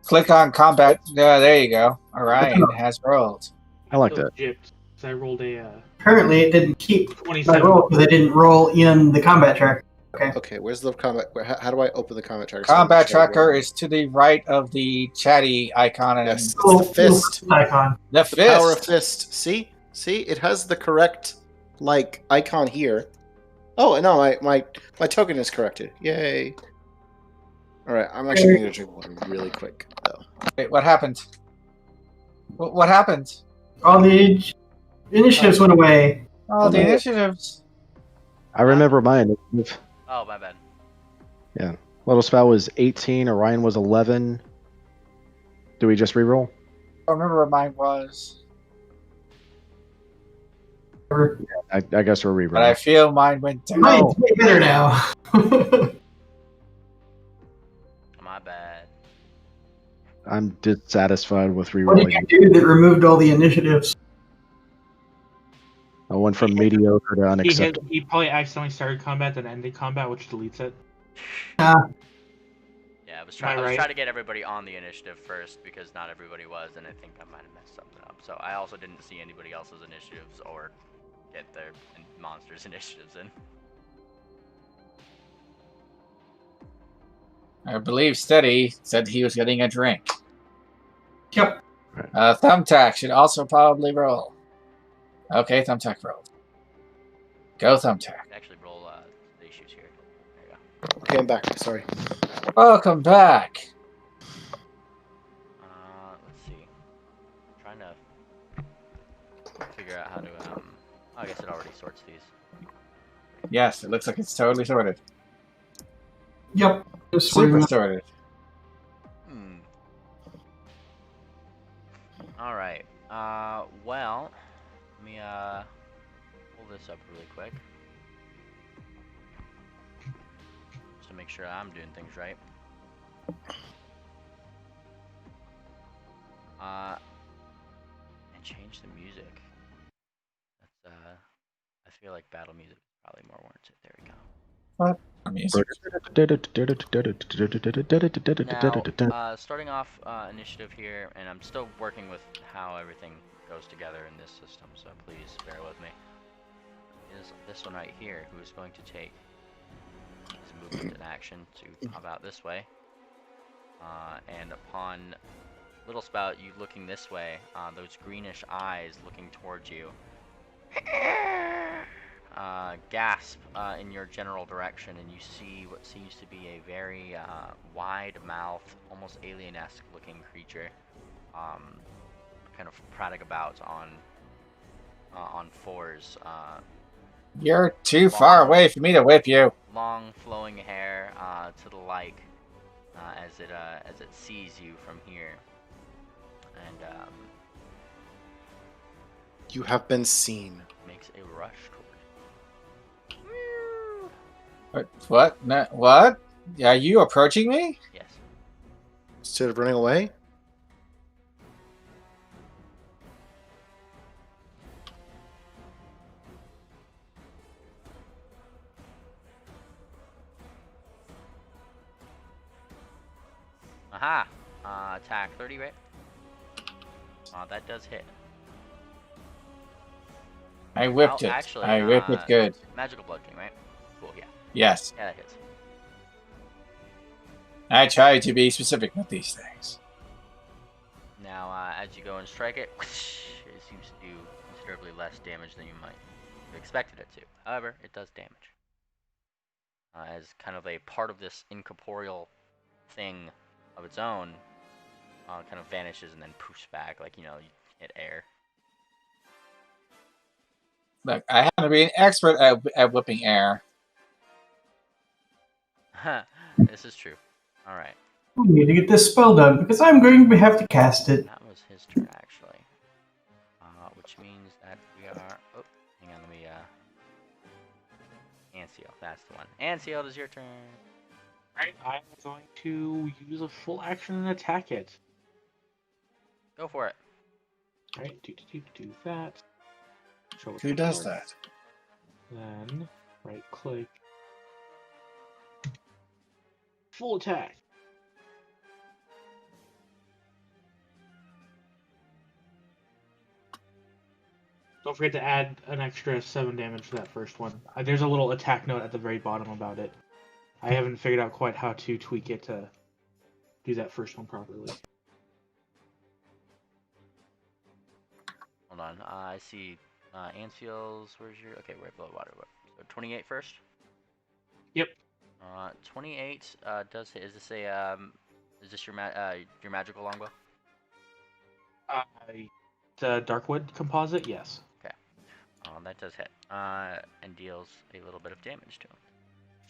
Click on combat. Yeah, there you go. Orion has rolled. I like Still that. gypped, 'cause I rolled a Apparently, it didn't keep my 27. roll because I didn't roll in the combat tracker. Okay, where's the combat? How do I open the combat tracker? Combat tracker is to the right of the chatty icon. And Yes, Cool, it's the fist. icon. The The power of fist. fist. See, it has the correct icon here. Oh, no, my token is corrected. Yay! All right, I'm actually going to drink water really quick though. Wait, what happened? What happened? All the initiatives went away. Oh, the initiatives. I remember my initiative. Oh, my bad. Yeah. Little Spout was 18. Orion was 11. Do we just reroll? I remember what mine was, I guess we're but I rerolling. feel mine went down. Mine's way better now. My bad. I'm dissatisfied with What did rerolling. you do that removed all the initiatives? I went from mediocre to He unacceptable. he probably accidentally started combat then ended combat, which deletes it. Yeah, I was Am I right? trying to get everybody on the initiative first because not everybody was, and I think I might have messed something up. So I also didn't see anybody else's initiatives or get their monsters' initiatives in. I believe Steady said he was getting a drink. Yep. Thumbtack should also probably roll. Okay, Thumbtack rolled. Go Thumbtack. Actually, roll the issues here. There you Okay, I'm back. Sorry. Welcome back. go. Let's see. I'm trying to figure out how to I guess it already sorts these. Yes, it looks like it's totally sorted. Yep. Just Super sorting sorted. All right. Well, let me pull this up really quick just to make sure I'm doing things right. And change the music. That's I feel like battle music is probably more warranted. There we go. Now, starting off initiative here, and I'm still working with how everything goes together in this system, so please bear with me. Is this one right here, who is going to take his movement and action to pop out this way. And upon Little Spout, you looking this way, those greenish eyes looking towards you, gasp in your general direction, and you see what seems to be a very wide-mouthed, almost alien-esque looking creature, kind of prattling about on fours. You're too far away for me to whip you. Long flowing hair to the like, as it sees you from here, and You have been seen. makes a rush toward. What? No, what? Are you approaching me? Yes. Instead of running away? Aha! Attack 30, right? That does hit. I whipped Oh, it. actually, I whipped it good. Magical Blood King, right? Cool, yeah. Yes. Yeah, that hits. I try to be specific with these things. Now, as you go and strike it, it seems to do considerably less damage than you might have expected it to. However, it does damage. As kind of a part of this incorporeal thing of its own, kind of vanishes and then poofs back, like, you hit air. Look, I happen to be an expert at whipping air. This is true. Alright. We need to get this spell done because I'm going to have to cast it. That was his turn, actually. Which means that we are... Oh, hang on, let me... Anseal, that's the one. Anseal, it is your turn. Right, I'm going to use a full action and attack it. Go for it. Right, do that. Show Who does that? Then right click. Full attack. Don't forget to add an extra 7 damage for that first one. There's a little attack note at the very bottom about it. I haven't figured out quite how to tweak it to do that first one properly. Hold on. I see Anseal's... Where's your... Okay, right below water. So 28 first? Yep. 28 does hit. Is this a... Is this your magical longbow? The Darkwood composite, yes. Okay. That does hit. And deals a little bit of damage to him.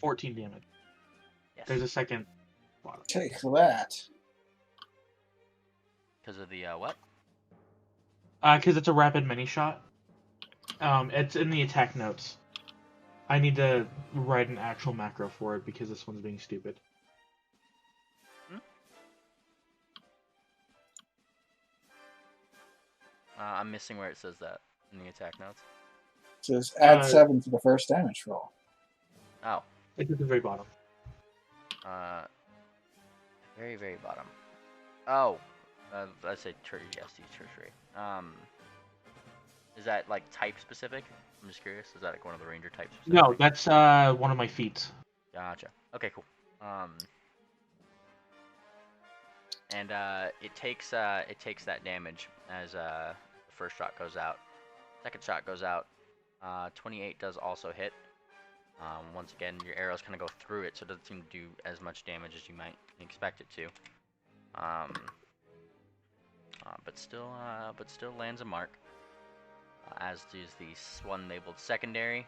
14 damage. Yes. There's a second bottom. Take that. Because of the what? Because it's a rapid mini shot. It's in the attack notes. I need to write an actual macro for it because this one's being stupid. I'm missing where it says that in the attack notes. It says add Uh, 7 to the first damage roll. Oh. It's at the very bottom. Very, very bottom. Oh. I say yes, tertiary. Is that like type specific? I'm just curious. Is that like one of the ranger types? No, that's one of my feats. Gotcha. Okay, cool. And it takes that damage as the first shot goes out. Second shot goes out. 28 does also hit. Once again, your arrows kind of go through it, so it doesn't seem to do as much damage as you might expect it to. But still lands a mark. As does the one labeled secondary.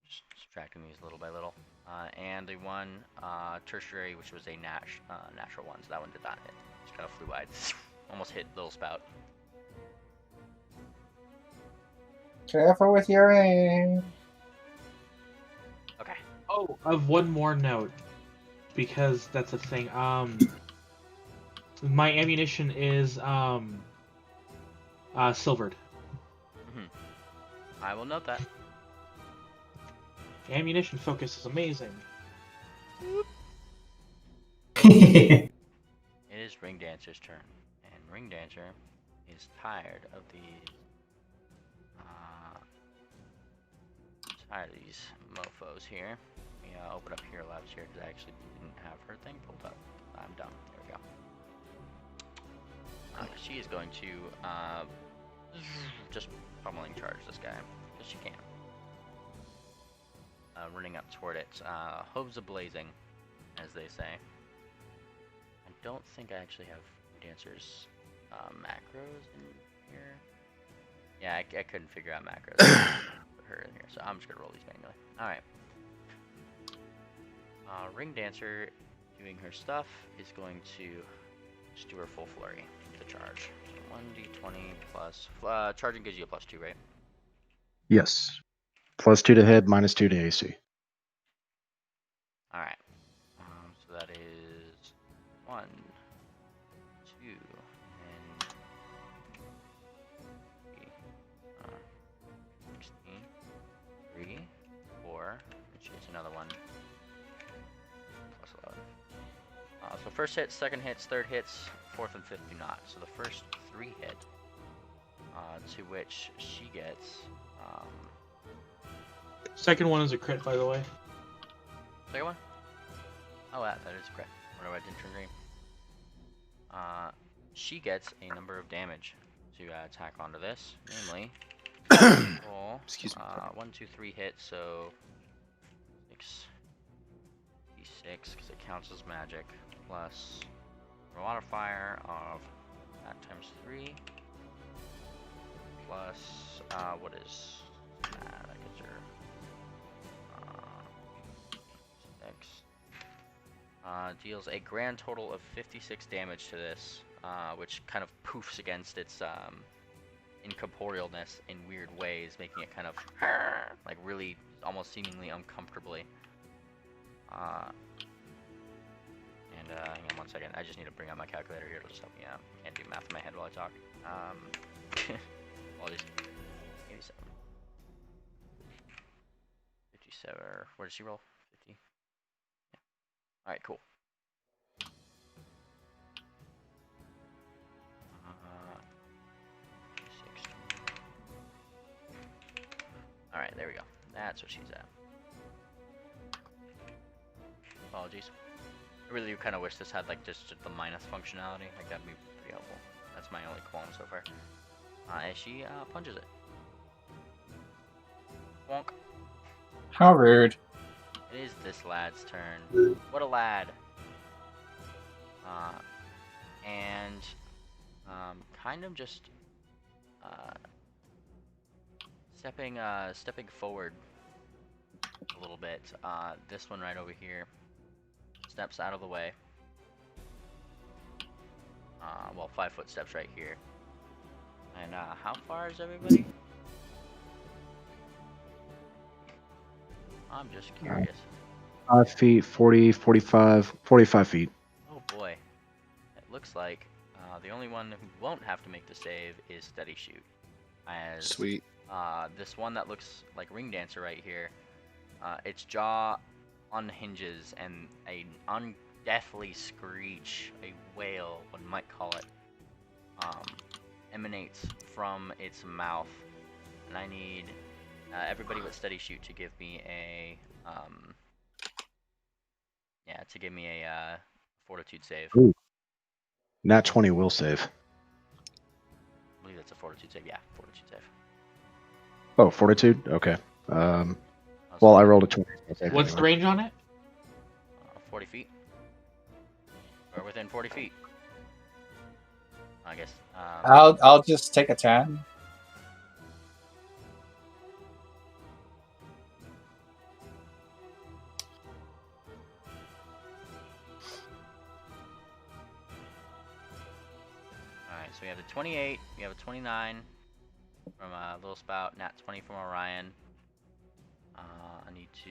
Just subtracting these little by little. And the one tertiary, which was a natural one, so that one did not hit. Just kind of flew wide. Almost hit little spout. Careful with your aim. Okay. Oh, I have one more note because that's a thing. My ammunition is silvered. I will note that. Ammunition focus is amazing. It is Ring Dancer's turn, and Ring Dancer is tired of these mofos here. Let me open up Hero Labs here because I actually didn't have her thing pulled up. I'm done. There we go. She is going to just pummeling charge this guy because she can. Running up toward it, hooves a-blazing, as they say. I don't think I actually have Dancer's macros in here. Yeah, I couldn't figure out macros. Put her in here, so I'm just gonna roll these manually. Alright. Ring Dancer, doing her stuff, is going to just do her full flurry to charge. So 1d20 plus... charging gives you a +2, right? Yes. +2 to hit, -2 to AC. Alright. So that is 1, 2, and 16, 3, 4, which is another one, +11. So first hit, second hits, third hits, fourth and fifth do not. So the first 3 hit, to which she gets... Second one is a crit, by the way. Second one? Oh, that is correct. Whatever, I didn't turn green. She gets a number of damage to attack onto this, namely, roll, Excuse me. 1, 2, 3 hits, so 6d6 because it counts as magic, plus a modifier of that times 3, plus what is that? That gives her 6. Deals a grand total of 56 damage to this, which kind of poofs against its incorporealness in weird ways, making it kind of like really almost seemingly uncomfortably. Hang on one second, I just need to bring out my calculator here, it'll just help me out. Can't do math in my head while I talk. Well, 87. 57, where did she roll? 50? Yeah. Alright, cool. Alright, there we go. That's what she's at. Apologies. I really kind of wish this had like just the minus functionality. Like that'd be pretty helpful. That's my only qualm so far. As she punches it. Wonk. How rude. It is this lad's turn. What a lad. And kind of just stepping forward little bit. This one right over here steps out of the way. Well, 5 foot steps right here. And how far is everybody? I'm just curious. 5 feet, 40, 45, 45 feet. Oh boy. It looks like the only one who won't have to make the save is Steady Shoot. As Sweet. this one that looks like Ring Dancer right here, its jaw unhinges and an undeathly screech, a wail, one might call it, emanates from its mouth. And I need everybody with Steady Shoot to give me a Fortitude save. Ooh. Nat 20 will save. I believe that's a Fortitude save. Yeah, Fortitude save. Oh, Fortitude? Okay. Well, I rolled a 20. What's the range on it? 40 feet. Or within 40 feet. I guess. I'll just take a 10. Alright, so we have the 28, we have a 29 from Little Spout, Nat 20 from Orion.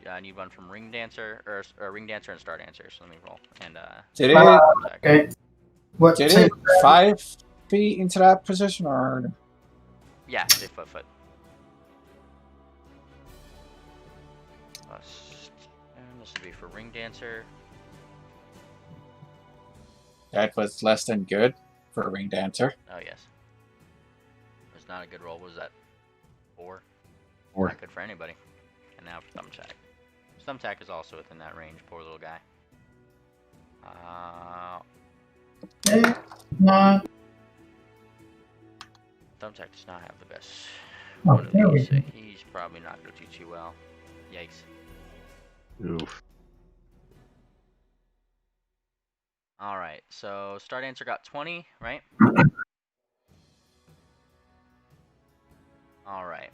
I need one from Ring Dancer, or Ring Dancer and Star Dancer, so let me roll. And Did it Okay. What? did it 5 feet into that position or? yeah, say foot. And this would be for Ring Dancer. That was less than good for a ring dancer. Oh yes. It's not a good roll. What was that? 4? 4. Not good for anybody. And now for Thumbtack. Thumbtack is also within that range. Poor little guy. Not. Thumbtack does not have the best. Oh, One of there we these. go. He's probably not going to do too well. Yikes. Oof. Alright, so Star Dancer got 20, right? Alright.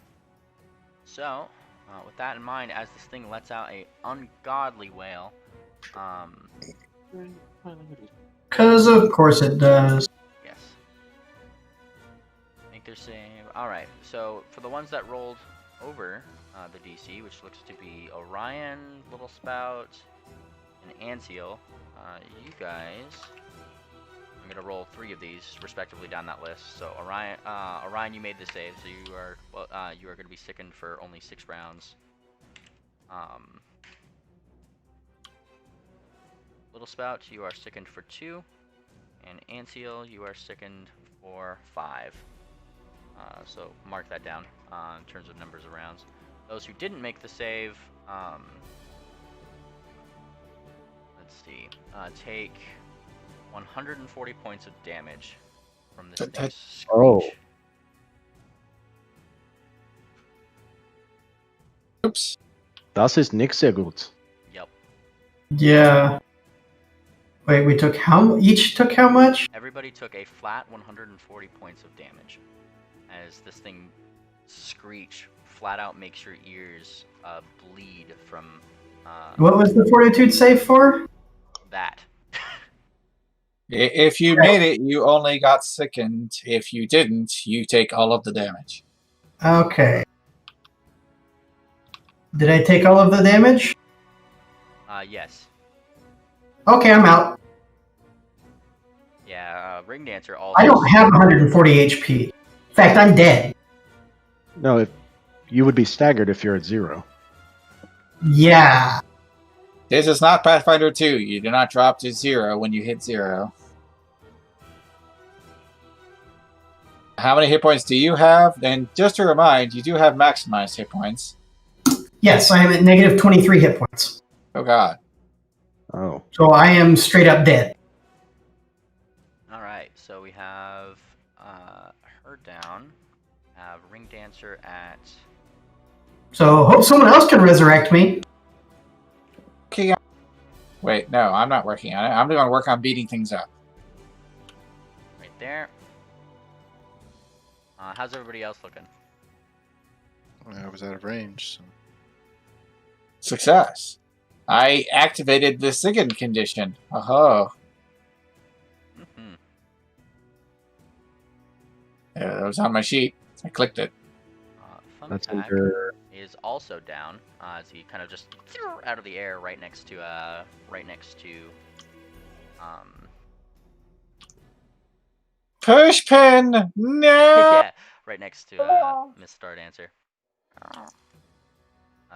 So, with that in mind, as this thing lets out a ungodly wail, Because of course it does. yes. Make their save. Alright, so for the ones that rolled over the DC, which looks to be Orion, Little Spout, and Anseal, you guys, I'm gonna roll 3 of these respectively down that list. So Orion, you made the save, so you are gonna be sickened for only 6 rounds. Little Spout, you are sickened for 2, and Anseal, you are sickened for 5. So mark that down in terms of numbers of rounds. Those who didn't make the save, let's see, take 140 points of damage from this thing's screech. Oh. Oops. Das ist nicht sehr gut. Yep. Yeah. Wait, we took how? Each took how much? Everybody took a flat 140 points of damage as this thing screech flat out makes your ears bleed from What was the fortitude save for? that. If you made it, you only got sickened. If you didn't, you take all of the damage. Okay. Did I take all of the damage? Yes. Okay, I'm out. Yeah, Ring Dancer also. I don't have 140 HP. In fact, I'm dead. No, you would be staggered if you're at 0. Yeah. This is not Pathfinder 2. You do not drop to 0 when you hit 0. How many hit points do you have? And just to remind, you do have maximized hit points. Yes, I am at negative 23 hit points. Oh god. Oh. So I am straight up dead. Alright, so we have her down. Have Ring Dancer at. So hope someone else can resurrect me. Okay. Wait, no, I'm not working on it. I'm going to work on beating things up. Right there. How's everybody else looking? I was out of range. So. Success. I activated the second condition. Oh, Mm-hmm. that was on my sheet. I clicked it. That's Thumbtack under. is also down as he kind of just out of the air right next to um Pushpin! No! yeah, right next to Miss Star Dancer.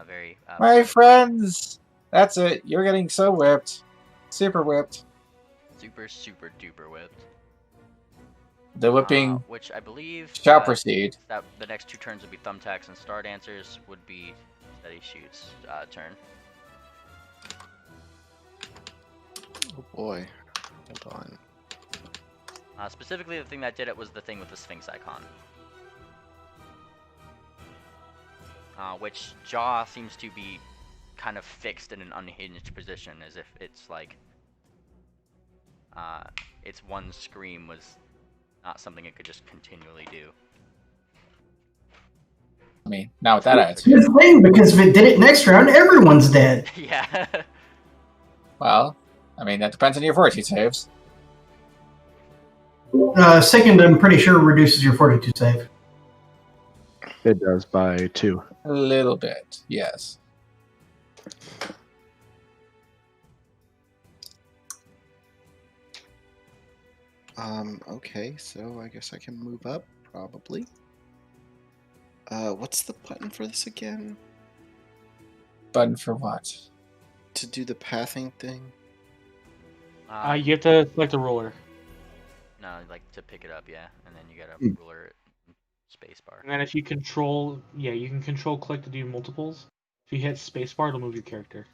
Very My friends! That's it. You're getting so whipped. Super whipped. super duper whipped. The whipping Which I believe shall proceed. that the next 2 turns would be Thumbtacks and Star Dancers would be Steady Shoot's turn. Oh boy. Hold on. Specifically, the thing that did it was the thing with the Sphinx icon. Which Jaw seems to be kind of fixed in an unhinged position, as if it's like its one scream was not something it could just continually do. I mean, now with that It's a good thing, because if it did it next round, everyone's dead. Yeah. Well, I mean, that depends on your fortitude saves. Second, I'm pretty sure reduces your fortitude save. It does by 2. A little bit, yes. Okay, so I guess I can move up, probably. What's the button for this again? Button for what? To do the pathing thing? You have to select a ruler. No, like to pick it up, yeah, and then you get a ruler spacebar. And then if you control, you can control click to do multiples. If you hit spacebar, it'll move your character.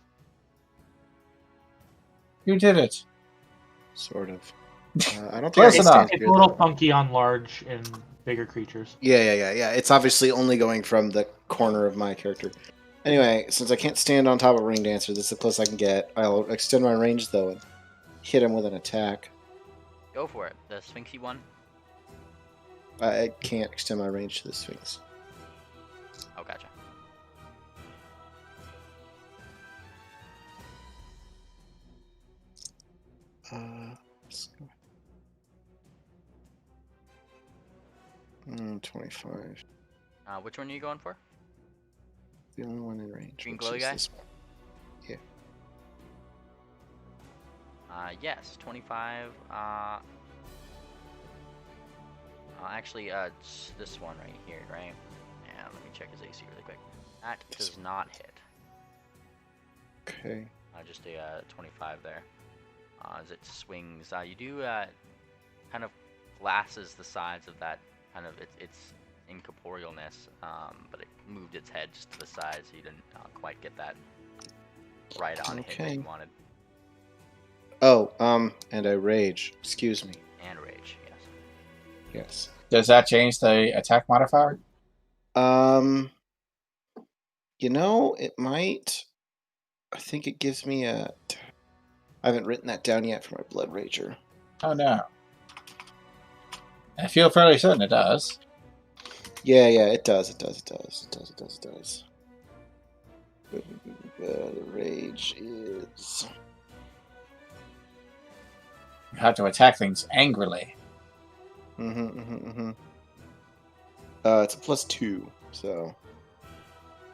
You did it. Sort of. I don't think Close I can enough. stand It's here, a little though. funky on large and bigger creatures. Yeah. It's obviously only going from the corner of my character. Anyway, since I can't stand on top of a ring dancer, this is the closest I can get. I'll extend my range, though, and hit him with an attack. Go for it. The Sphinxy one. I can't extend my range to the Sphinx. Oh, gotcha. Let's go. 25. Which one are you going for? The only one in range. Green which glowy is guy? this one. Yes, 25. Actually, it's this one right here, right? Yeah, let me check his AC really quick. That does not hit. Okay. Just a 25 there. As it swings, you do kind of glasses the sides of that kind of its incorporealness, but it moved its head just to the side, so you didn't quite get that right on hit that you wanted. Oh, and I rage. Excuse me. And rage, yes. Yes. Does that change the attack modifier? You know, it might. I think it gives me a. I haven't written that down yet for my Blood Rager. Oh no. I feel fairly certain it does. Yeah, it does. It does. The rage is. You have to attack things angrily. It's a +2, so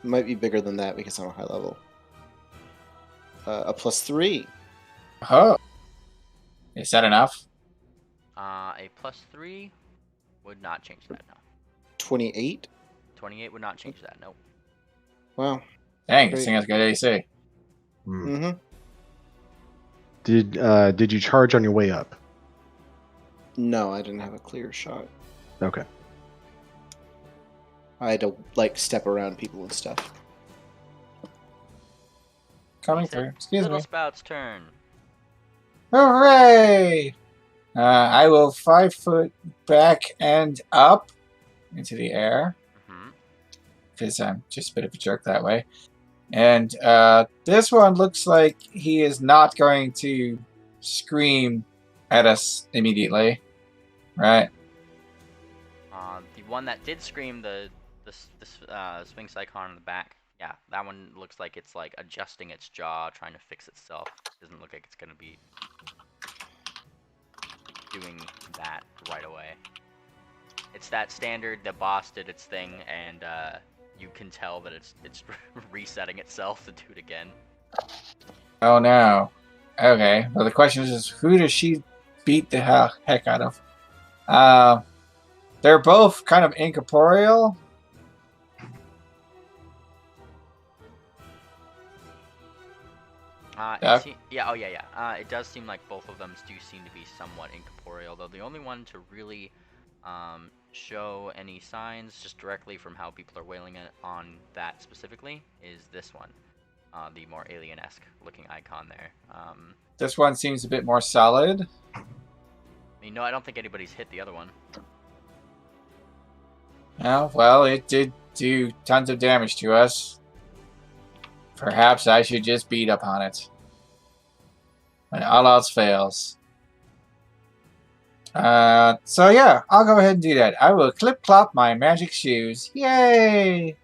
it might be bigger than that because I'm a high level. A +3. Oh. Is that enough? A +3 would not change that, no. 28. 28 would not change that, nope. Wow. Dang, this Great. thing has good AC. Did you charge on your way up? No, I didn't have a clear shot. Okay. I had to step around people and stuff. Coming through. Excuse Little me. Spout's turn. Hooray! I will 5 foot back and up into the air. Because I'm just a bit of a jerk that way. And this one looks like he is not going to scream at us immediately. Right? The one that did scream, the Sphinx icon in the back, Yeah, that one looks like it's like adjusting its jaw, trying to fix itself. Doesn't look like it's gonna be doing that right away. It's that standard. The boss did its thing, and you can tell that it's resetting itself to do it again. Oh no. Okay. Well, the question is who does she beat the heck out of? They're both kind of incorporeal. It does seem like both of them do seem to be somewhat incorporeal, though the only one to really show any signs just directly from how people are wailing it on that specifically is this one, the more alien-esque looking icon there. This one seems a bit more solid. I mean, no, I don't think anybody's hit the other one. Oh, well, it did do tons of damage to us. Perhaps I should just beat up on it. When all else fails. So yeah, I'll go ahead and do that. I will clip-clop my magic shoes. Yay!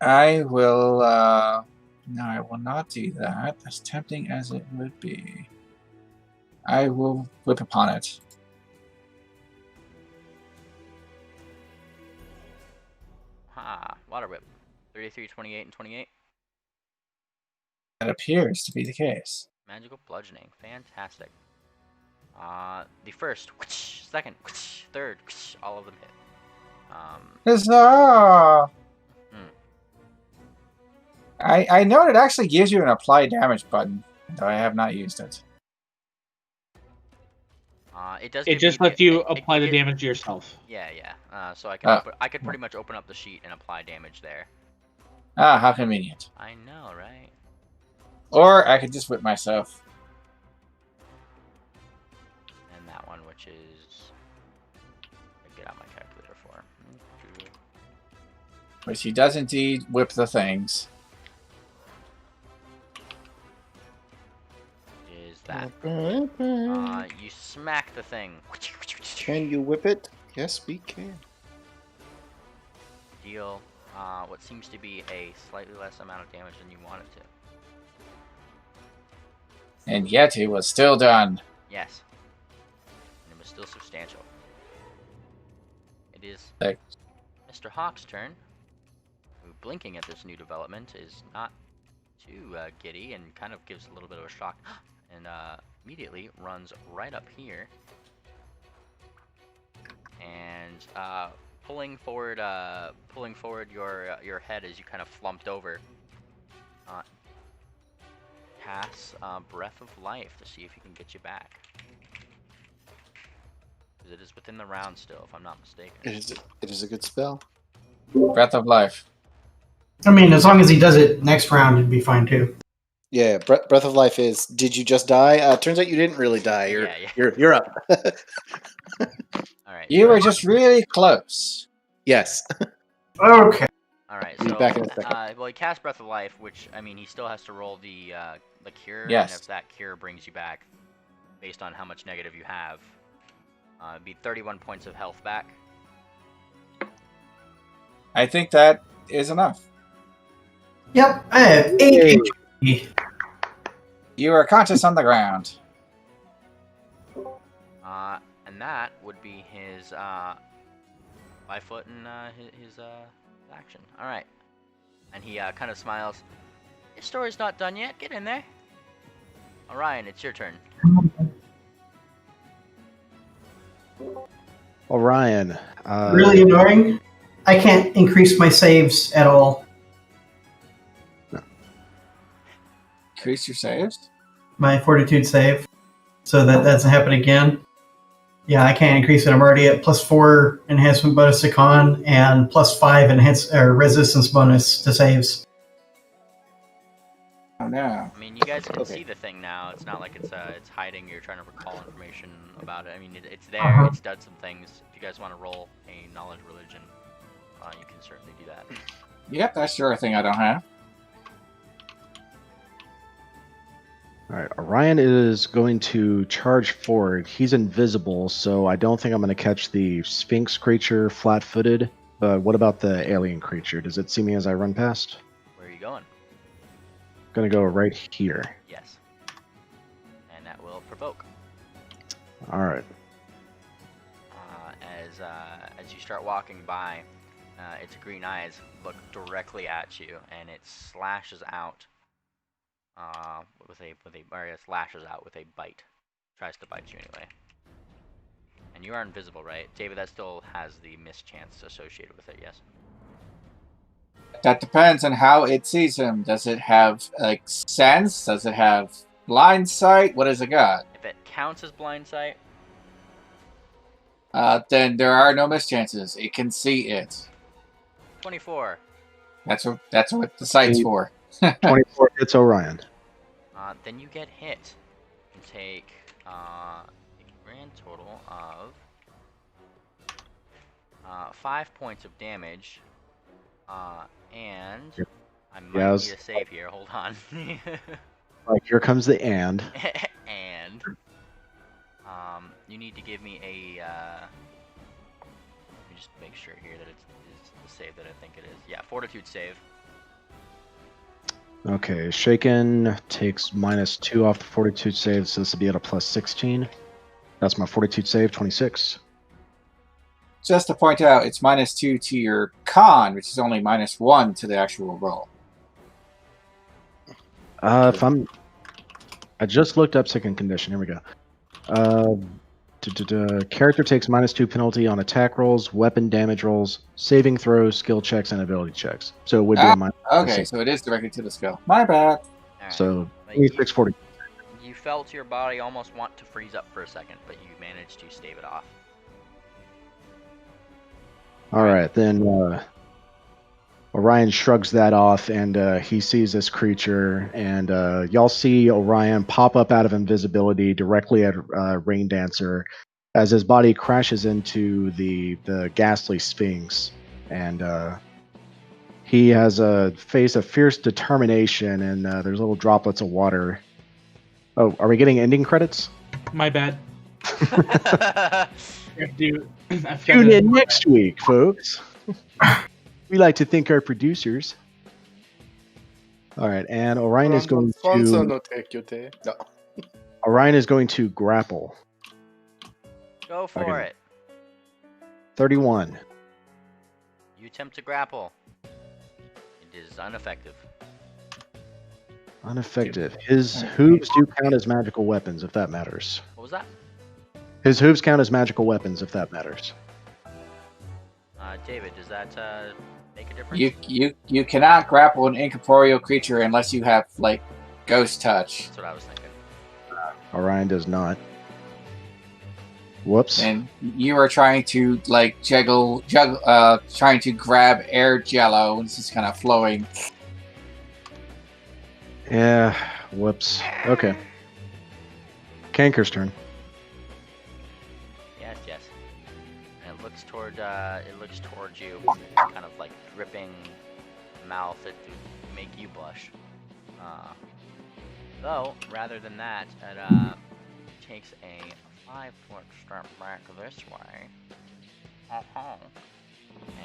I will, no, I will not do that, as tempting as it would be. I will whip upon it. Water whip. 33, 28, and 28. That appears to be the case. Magical bludgeoning. Fantastic. The first, second, third, all of them hit. Huzzah! I know it actually gives you an apply damage button, though I have not used it. It does. It just lets you apply the damage yourself. Yeah. So I could pretty much open up the sheet and apply damage there. Ah, how convenient. I know, right? Or I could just whip myself. And that one, which is... get out my calculator for. Which he does indeed whip the things. Is that. You smack the thing. Can you whip it? Yes, we can. Deal what seems to be a slightly less amount of damage than you wanted to. And yet it was still done. Yes. And it was still substantial. It is Mr. Hawk's turn, who, blinking at this new development, is not too giddy and kind of gives a little bit of a shock, and immediately runs right up here and pulling forward your head as you kind of flumped over. Pass Breath of Life to see if he can get you back. Because it is within the round still, if I'm not mistaken. It is a good spell. Breath of Life. I mean, as long as he does it next round, it'd be fine too. Yeah, Breath of Life is. Did you just die? Turns out you didn't really die. You're up. All right. You were just really close. Yes. Okay. All right. Be So, back in a second. well, he cast Breath of Life, which I mean, he still has to roll the cure. Yes. And if that cure brings you back, based on how much negative you have, it'd be 31 points of health back. I think that is enough. Yep, I have 8 HP. You are conscious on the ground. And that would be his 5 foot and his action. All right. And he kind of smiles. Your story's not done yet. Get in there. Orion, it's your turn. Orion. Really annoying. I can't increase my saves at all. Increase your saves? My fortitude save. So that doesn't happen again. Yeah, I can't increase it. I'm already at +4 enhancement bonus to con and +5 resistance bonus to saves. Oh no. I mean, you guys can see the thing now. It's not like it's hiding. You're trying to recall information about it. I mean, it's there. It's done some things. If you guys want to roll a knowledge religion, you can certainly do that. Yep, that's sure thing I don't have. All right, Orion is going to charge forward. He's invisible, so I don't think I'm going to catch the Sphinx creature flat-footed. What about the alien creature? Does it see me as I run past? Where are you going? Gonna go right here. Yes. And that will provoke. All right. As you start walking by, its green eyes look directly at you, and it slashes out with a bite. Tries to bite you anyway. And you are invisible, right, David? That still has the mischance associated with it. Yes. That depends on how it sees him. Does it have like sense? Does it have blind sight? What does it got? If it counts as blind sight, then there are no mischances. It can see it. 24. That's what the sight's for. 24 hits Orion. Then you get hit. You take a grand total of 5 points of damage. And I might need a save here. Hold on. Like, here comes the and. And you need to give me a. Let me just make sure here that it's the save that I think it is. Yeah, Fortitude save. Okay, Shaken takes -2 off the Fortitude save, so this will be at a +16. That's my Fortitude save, 26. Just to point out, it's -2 to your con, which is only -1 to the actual roll. I just looked up second condition. Here we go. Character takes -2 penalty on attack rolls, weapon damage rolls, saving throws, skill checks, and ability checks. So it would be a minus. Okay, so it is directed to the skill. My bad. Right. So But 2640. you felt your body almost want to freeze up for a second, but you managed to stave it off. All right, then Orion shrugs that off, and he sees this creature, and y'all see Orion pop up out of invisibility directly at Rain Dancer as his body crashes into the ghastly Sphinx, and he has a face of fierce determination, and there's little droplets of water. Oh, are we getting ending credits? My bad. Tune in next week, folks. We like to thank our producers. All right, and Orion is going to. No. Orion is going to grapple. Go for it. 31. You attempt to grapple. It is ineffective. Ineffective. His hooves do count as magical weapons, if that matters. What was that? His hooves count as magical weapons, if that matters. David, does that make a difference? You cannot grapple an incorporeal creature unless you have like ghost touch. That's what I was thinking. Orion does not. Whoops. And you are trying to like juggle, trying to grab air jello, and it's just kind of flowing. Yeah. Whoops. Okay. Kanker's turn. Yes. And it looks towards you, kind of like dripping mouth to make you blush. Though, rather than that, it takes a 5-foot step back this way.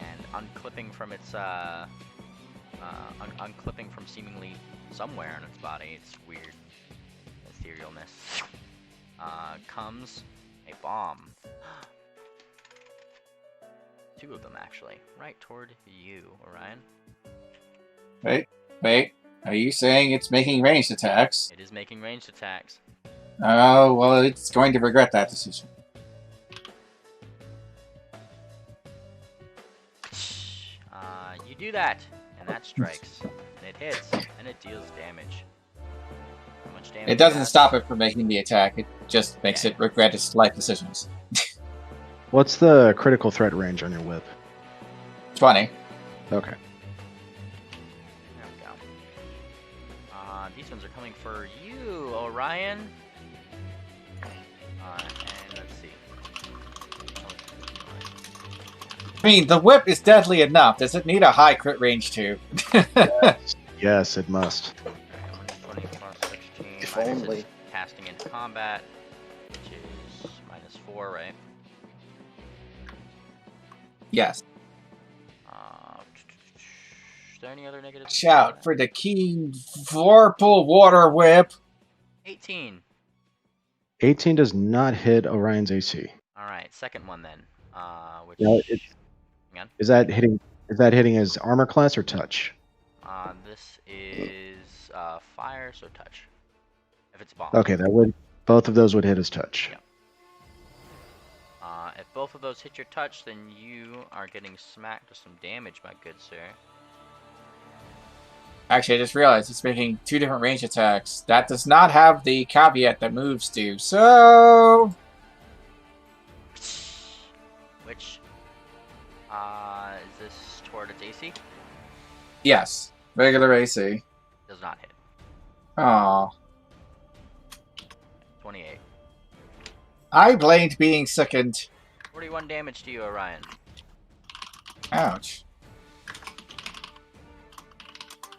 And unclipping from its unclipping from seemingly somewhere in its body, its weird etherealness, comes a bomb. 2 of them, actually, right toward you, Orion. Wait. Are you saying it's making ranged attacks? It is making ranged attacks. Oh, well, it's going to regret that decision. You do that, and that strikes, and it hits, and it deals damage. How much damage? It doesn't stop it from making the attack. It just makes it regret its life decisions. What's the critical threat range on your whip? 20. Okay. There we go. These ones are coming for you, Orion. And let's see. I mean, the whip is deadly enough. Does it need a high crit range too? Yes, it must. 120 plus 16. If minus only. its casting into combat, which is -4, right? Yes. Is there any other negatives? Shout for the keen Vorpal Water Whip. 18. 18 does not hit Orion's AC. All right, second one then. Which No, hang on. is that hitting? Is that hitting his armor class or touch? This is fire, so touch. If it's bomb. Okay, that would both of those would hit his touch. Yeah. If both of those hit your touch, then you are getting smacked with some damage, my good sir. Actually, I just realized it's making 2 different range attacks. That does not have the caveat that moves do. So, Which is this toward its AC? yes, regular AC. Does not hit. Aw. 28. I blamed being sickened. 41 damage to you, Orion. Ouch.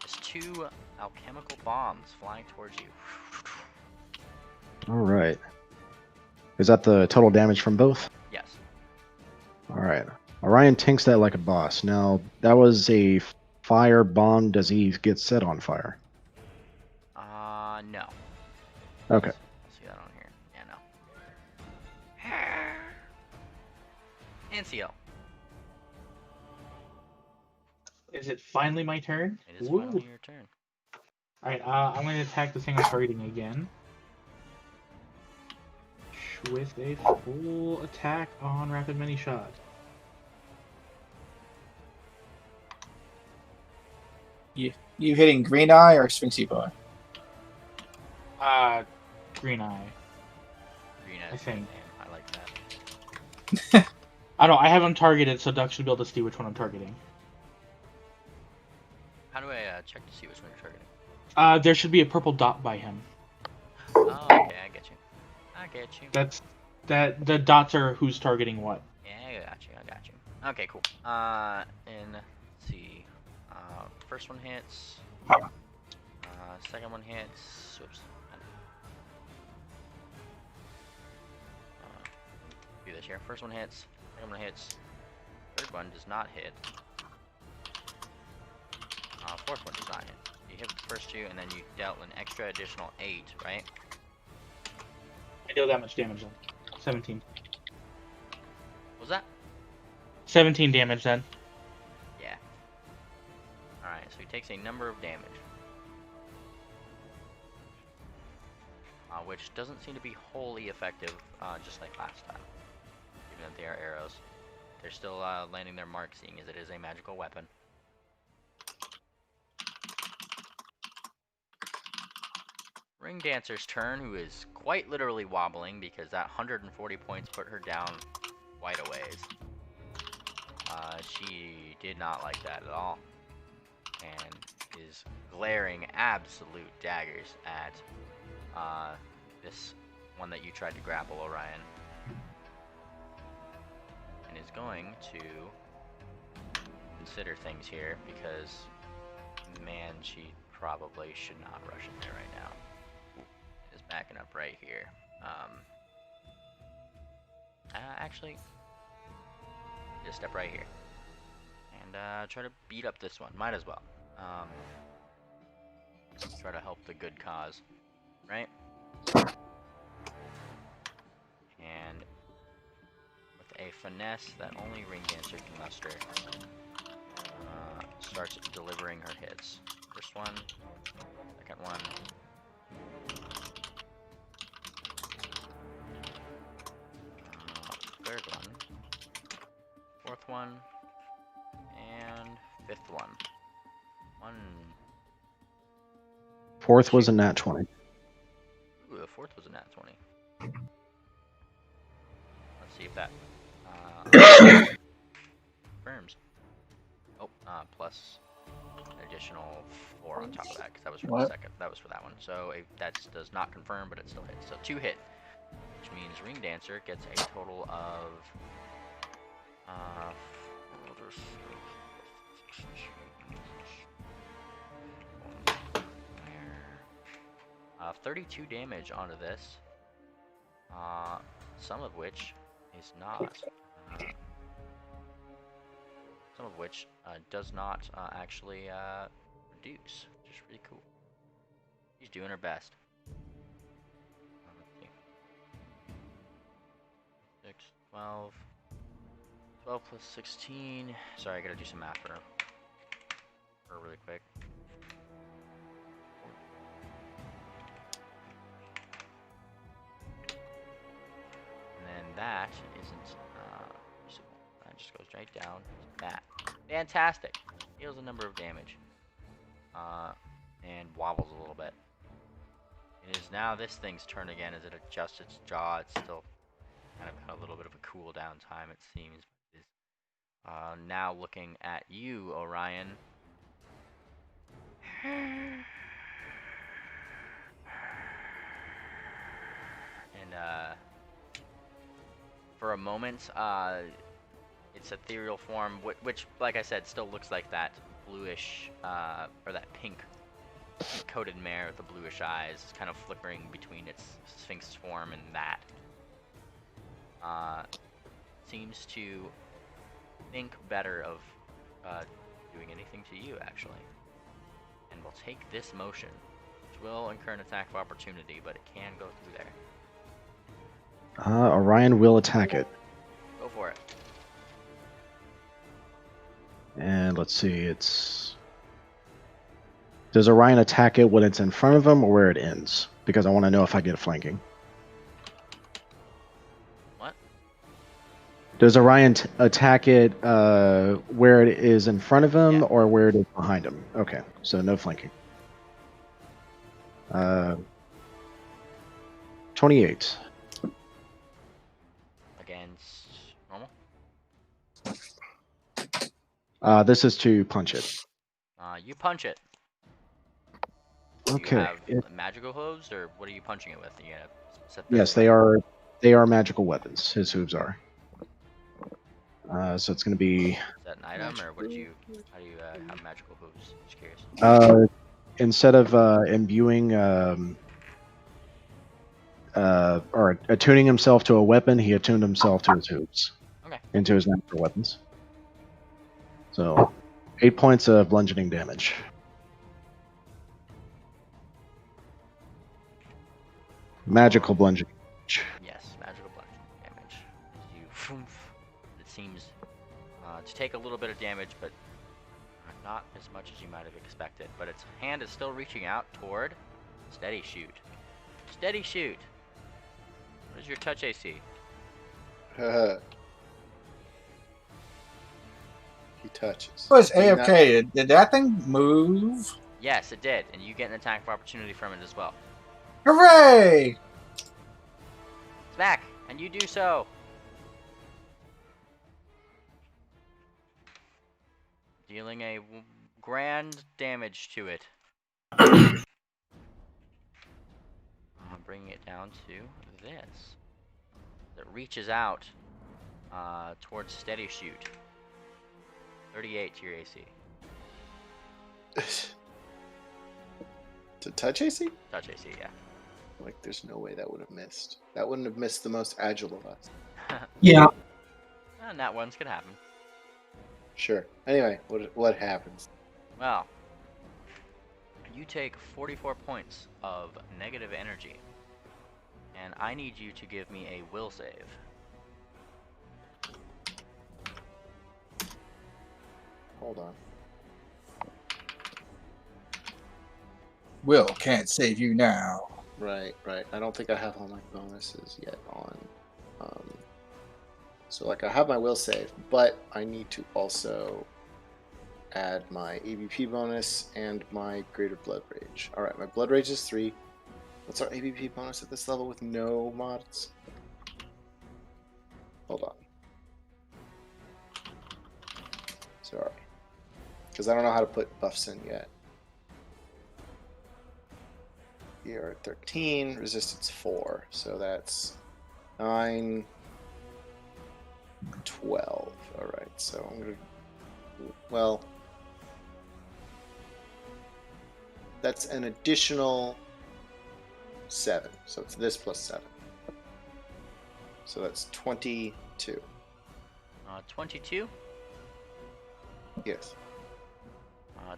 There's 2 alchemical bombs flying towards you. All right. Is that the total damage from both? Yes. All right. Orion tanks that like a boss. Now, that was a fire bomb. Does he get set on fire? No. Okay. See that on here? Yeah, no. And CL. Is it finally my turn? It is Woo. finally your turn. Alright, I'm going to attack the thing I'm targeting again. With a full attack on Rapid Mini Shot. You hitting Green Eye or Sphinxy Boy? Green Eye. Green I think. Man, I like that. I don't know, I have him targeted, so Duck should be able to see which one I'm targeting. How do I check to see which one you're targeting? There should be a purple dot by him. Oh, okay, I get you. I get you. The dots are who's targeting what. Yeah, I got you. Okay, cool. And let's see. First one hits. Second one hits. Whoops. Do this here. First one hits. Second one hits. Third one does not hit. Fourth one does not hit. You hit the first 2, and then you dealt an extra additional 8, right? I deal that much damage then. 17. What was that? 17 damage then. Yeah. Alright, so he takes a number of damage. Which doesn't seem to be wholly effective, just like last time. Even if they are arrows. They're still landing their mark, seeing as it is a magical weapon. Ring Dancer's turn, who is quite literally wobbling because that 140 points put her down quite a ways. She did not like that at all, and is glaring absolute daggers at this one that you tried to grapple, Orion, and is going to consider things here because, man, she probably should not rush in there right now. Is backing up right here. Actually, just step right here and try to beat up this one. Might as well. Try to help the good cause, right? And with a finesse that only Ring Dancer can muster, starts delivering her hits. First one, second one. Third one, fourth one, and fifth one. Fourth was a nat 20. Ooh, the fourth was a nat 20. Let's see if that confirms. Oh, plus an additional 4 on top of that, because that was for the second. That was for that one. So that does not confirm, but it still hits. So 2 hit, which means Ring Dancer gets a total of 32 damage onto this, some of which is not some of which does not actually reduce, which is really cool. She's doing her best. Let's see. 6, 12. 12 plus 16. Sorry, I gotta do some math for her really quick. And then that isn't usable. That just goes right down to that. Fantastic. Deals a number of damage. And wobbles a little bit. It is now this thing's turn again as it adjusts its jaw. It's still kind of got a little bit of a cool down time, it seems. It is now looking at you, Orion. And for a moment, its ethereal form, which, like I said, still looks like that bluish, or that pink coated mare with the bluish eyes, kind of flickering between its sphinx form and that. Seems to think better of doing anything to you, actually. And will take this motion, which will incur an attack of opportunity, but it can go through there. Orion will attack it. Go for it. And let's see, it's... Does Orion attack it when it's in front of him or where it ends? Because I want to know if I get flanking. What? Does Orion attack it where it is in front of him or where it is behind him? Okay, so no flanking. 28. Against normal? This is to punch it. You punch it. Okay. Do you have magical hooves, or what are you punching it with? You gonna set Yes, they are magical weapons. His hooves are. So it's going to be... Is that an item, or how do you have magical hooves? Just curious. Instead of imbuing or attuning himself to a weapon, he attuned himself to his hooves. Okay. Into his natural weapons. So, 8 points of bludgeoning damage. Magical bludgeoning damage. Yes, magical bludgeoning damage. It seems to take a little bit of damage, but not as much as you might have expected. But its hand is still reaching out toward Steady Shoot. Steady Shoot. What is your touch AC? He touches. Was AFK? Did that thing move? Yes, it did, and you get an attack of opportunity from it as well. Hooray! Smack, and you do so. Dealing a grand damage to it. Bringing it down to this. It reaches out towards Steady Shoot. 38 to your AC. To touch AC? Touch AC, yeah. Like, there's no way that would have missed. That wouldn't have missed the most agile of us. Yeah. And that one's gonna happen. Sure. Anyway, what happens? Well, you take 44 points of negative energy, and I need you to give me a will save. Hold on. Will can't save you now. Right. I don't think I have all my bonuses yet on. So, like, I have my will save, but I need to also add my ABP bonus and my greater blood rage. All right, my blood rage is 3. What's our ABP bonus at this level with no mods? Hold on. Sorry. Because I don't know how to put buffs in yet. Here at 13, resistance 4. So that's 9, 12. Alright, so I'm going to... Well... That's an additional 7. So it's this plus 7. So that's 22. 22? Yes.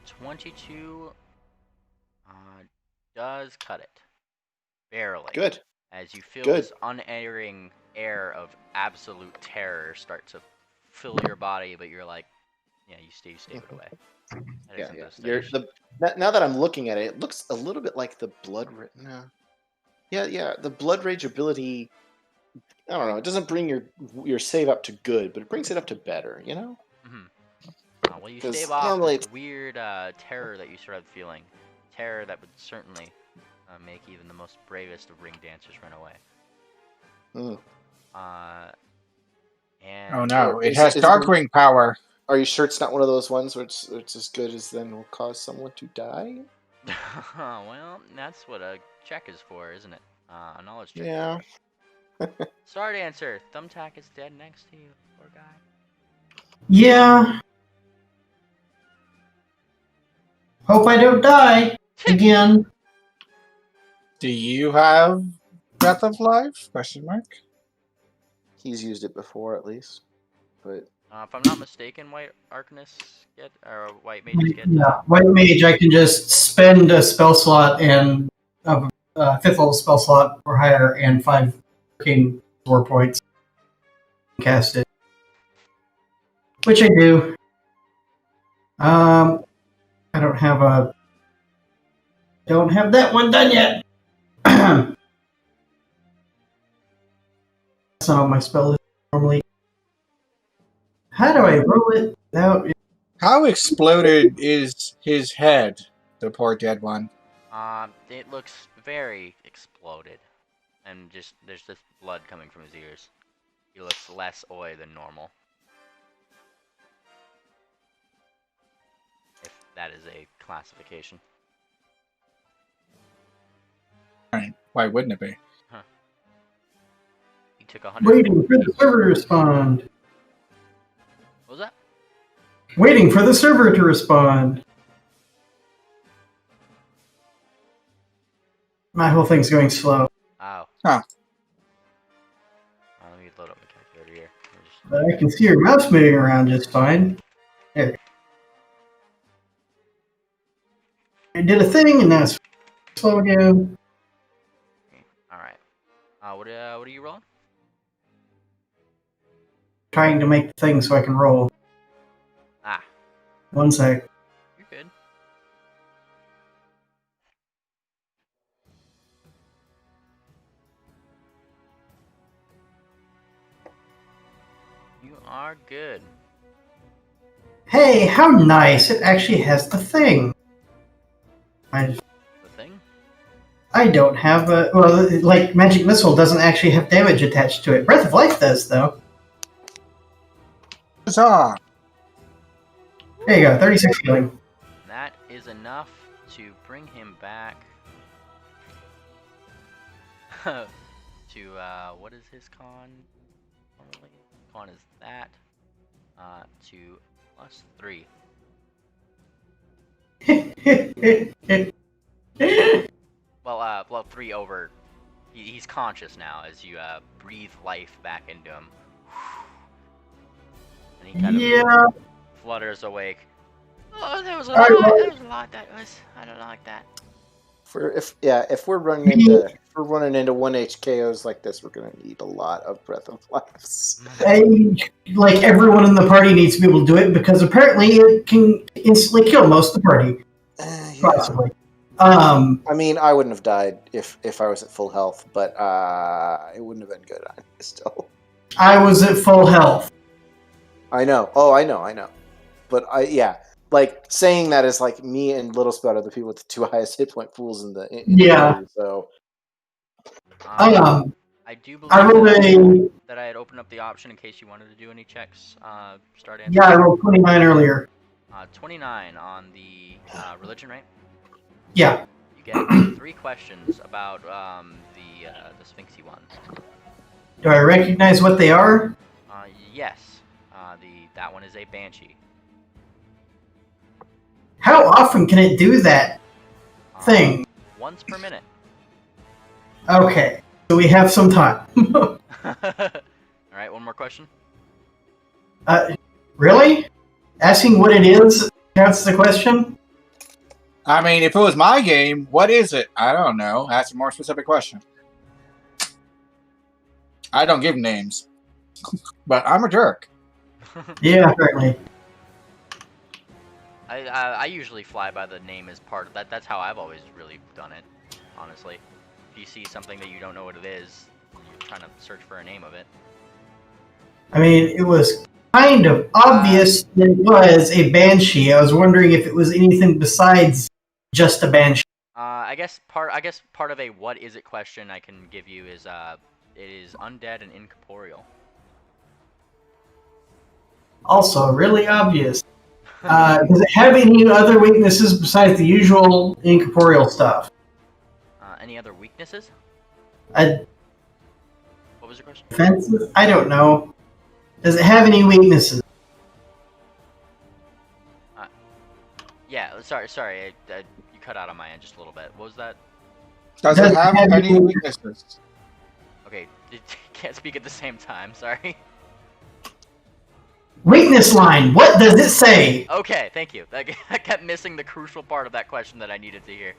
22 does cut it. Barely. Good. As you feel Good. this unerring air of absolute terror start to fill your body, but you're like, yeah, you stay put away. That Yeah, isn't yeah. the Now that I'm looking at it, it looks a little bit like the blood. No. Yeah. The blood rage ability. I don't know. It doesn't bring your save up to good, but it brings it up to better. You know. Well, you 'Cause stave off normally this weird terror that you start feeling. Terror that would certainly make even the most bravest of ring dancers run away. Mm. And Oh no, it Is- has is- Darkwing power. Are you sure it's not one of those ones where it's as good as then will cause someone to die? well, that's what a check is for, isn't it? A knowledge check. Yeah. Sorry to answer. Thumbtack is dead next to you, poor guy. Yeah. Hope I don't die again. Do you have Breath of Life? Question mark. He's used it before, at least. But If I'm not mistaken, White Arcanists get, or White Mages get. Yeah, White Mage, I can just spend a spell slot and a 5th level spell slot or higher and 5 arcane war points. Cast it. Which I do. I don't have that one done yet. That's not on my spell list normally. How do I roll it without? How exploded is his head, the poor dead one? It looks very exploded, and there's just blood coming from his ears. He looks less oi than normal. If that is a classification. Right. Why wouldn't it be? He took 100. Waiting for the server to respond. What was that? Waiting for the server to respond. My whole thing's going slow. Oh. Huh. Let me load up my calculator here. But I can see your mouse moving around just fine. There. I did a thing and now it's slow again. All right. What are you rolling? Trying to make the thing so I can roll. Ah. 1 sec. You're good. You are good. Hey, how nice! It actually has the thing. The thing? I don't have a... Well, like, Magic Missile doesn't actually have damage attached to it. Breath of Life does, though. Huzzah! There you go, 36 healing. That is enough to bring him back to, what is his con? Normally, con is that, to +3. Well, 3 over. He's conscious now as you breathe life back into him. And he kind of flutters awake. Oh, there was a lot. There was a lot that was. I don't like that. If we're running into 1H KOs like this, we're gonna need a lot of Breath of Lives. Like, everyone in the party needs to be able to do it because apparently it can instantly kill most of the party. Possibly. I mean, I wouldn't have died if I was at full health, but it wouldn't have been good still. I was at full health. I know. Oh, I know. But like saying that is like me and Little Spout are the people with the 2 highest hit point pools in the party, so. I do believe that I had opened up the option in case you wanted to do any checks. Start answering. Yeah, I rolled 29 earlier. 29 on the religion, right? Yeah. You get 3 questions about the Sphinxy ones. Do I recognize what they are? Yes. That one is a banshee. How often can it do that thing? Once per minute. Okay, so we have some time. All right, one more question. Really? Asking what it is counts as a question? I mean, if it was my game, what is it? I don't know. Ask a more specific question. I don't give names, but I'm a jerk. Yeah, apparently. I usually fly by the name as part of that. That's how I've always really done it, honestly. If you see something that you don't know what it is, you're trying to search for a name of it. I mean, it was kind of obvious that it was a banshee. I was wondering if it was anything besides just a banshee. I guess part of a what is it question I can give you is it is undead and incorporeal. Also, really obvious. Does it have any other weaknesses besides the usual incorporeal stuff? Any other weaknesses? What was your question? Defenses? I don't know. Does it have any weaknesses? Yeah, sorry, you cut out on my end just a little bit. What was that? Does it have any weaknesses? Okay, can't speak at the same time. Sorry. Weakness line. What does it say? Okay, thank you. I kept missing the crucial part of that question that I needed to hear.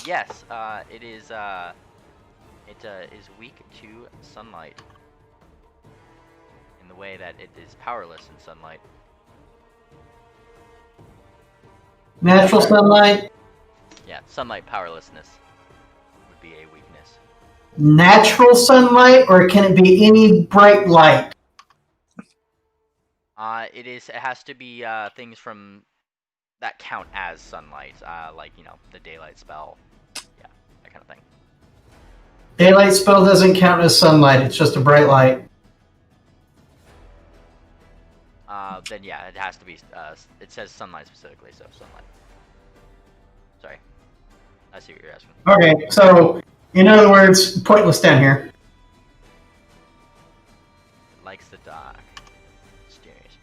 Yes, it is weak to sunlight. In the way that it is powerless in sunlight. Natural sunlight? Yeah, sunlight powerlessness would be a weakness. Natural sunlight, or can it be any bright light? It has to be things from that count as sunlight, like the daylight spell, yeah, that kind of thing. Daylight spell doesn't count as sunlight; it's just a bright light. Then yeah, it has to be. It says sunlight specifically, so sunlight. Sorry, I see what you're asking. Okay, so in other words, pointless down here. Likes the dark. Mysterious.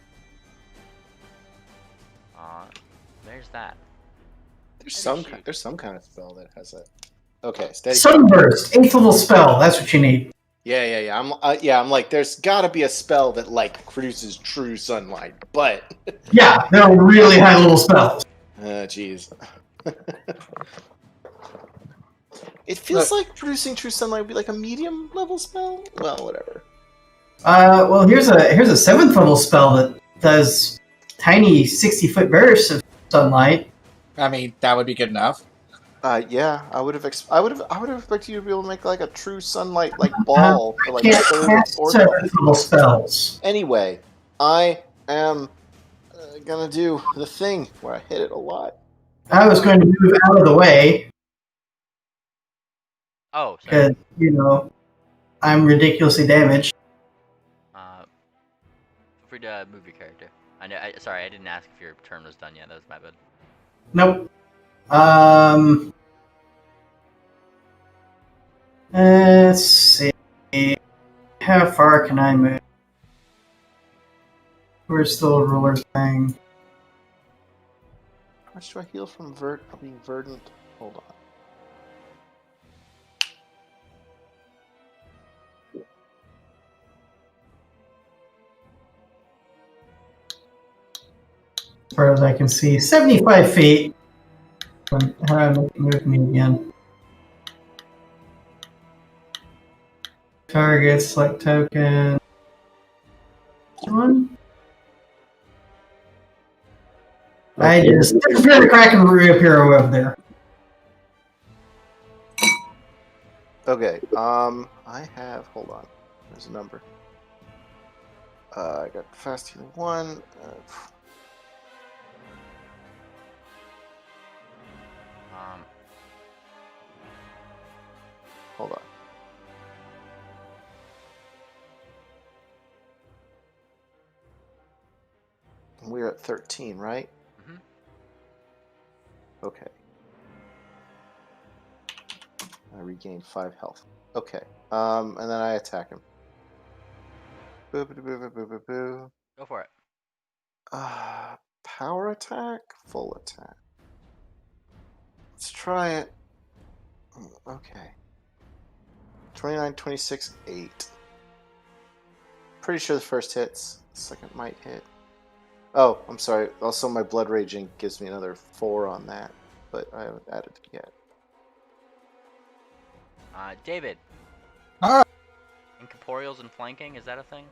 There's that. There's some kind of spell that has a. Okay, steady. Sunburst, 8th level spell. That's what you need. Yeah. I'm like, there's got to be a spell that like produces true sunlight, but yeah, they're really high level spells. Jeez. It feels like producing true sunlight would be like a medium level spell. Well, whatever. Well, here's a 7th level spell that does tiny 60-foot bursts of sunlight. I mean, that would be good enough. Yeah, I would have expected you to be able to make like a true sunlight like ball for like Can't third cast or 7th level spells. Anyway, I am gonna do the thing where I hit it a lot. I was going to move out of the way Oh, sorry. because I'm ridiculously damaged. Feel free to move your character. Sorry, I didn't ask if your turn was done yet. That was my bad. Nope. Let's see. How far can I move? Where's the little ruler thing? How much do I heal from being verdant? Hold on. As far as I can see, 75 feet. How do I move me again? Target, select token. One. I just disappear the crack and reappear over there. Okay. I have. Hold on. There's a number. I got fast healing 1. Hold on. We're at 13, right? Mm-hmm. Okay. I regained 5 health. Okay. And then I attack him. Boo, boo, boo, boo, boo, boo. Go for it. Power attack? Full attack. Let's try it. Okay. 29, 26, 8. pretty sure the first hits. The second might hit. Oh, I'm sorry. Also, my blood raging gives me another 4 on that, but I haven't added it yet. David. Ah. Incorporeals and flanking, is that a thing?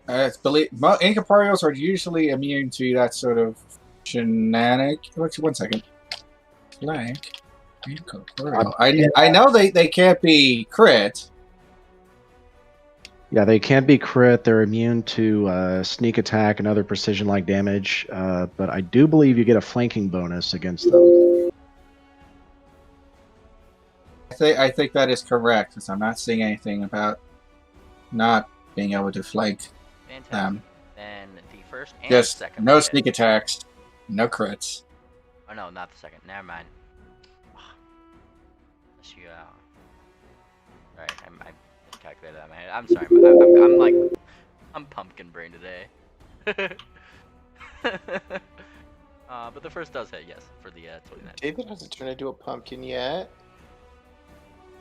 Incorporeals are usually immune to that sort of shenanigans. One second. Flank. Incorporeal. I know they can't be crit. Yeah, they can't be crit. They're immune to sneak attack and other precision-like damage. But I do believe you get a flanking bonus against them. I think that is correct, because I'm not seeing anything about not being able to flank them. Then the first and Just second. no sneak attacks, no crits. Oh no, not the second. Never mind. Right, I miscalculated that, man. I'm sorry, but I'm pumpkin brain today. But the first does hit, yes, for the 29. David hasn't turned into a pumpkin yet.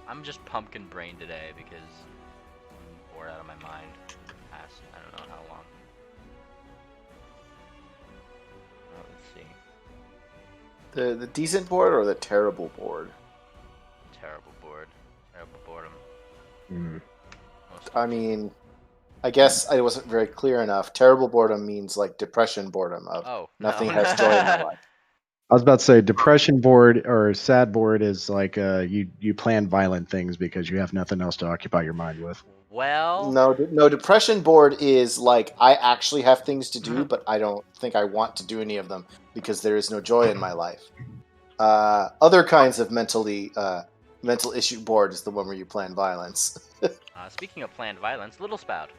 I'm just pumpkin brain today because I'm bored out of my mind. Past I don't know how long. Let's see. The decent board or the terrible board? Terrible board. Terrible boredom. I mean, I guess I wasn't very clear enough. Terrible boredom means like depression boredom of nothing has joy in my life. I was about to say depression board or sad board is like you plan violent things because you have nothing else to occupy your mind with. Well, no, depression board is like I actually have things to do, but I don't think I want to do any of them because there is no joy in my life. Other kinds of mental issue board is the one where you plan violence. Speaking of planned violence, Little Spout.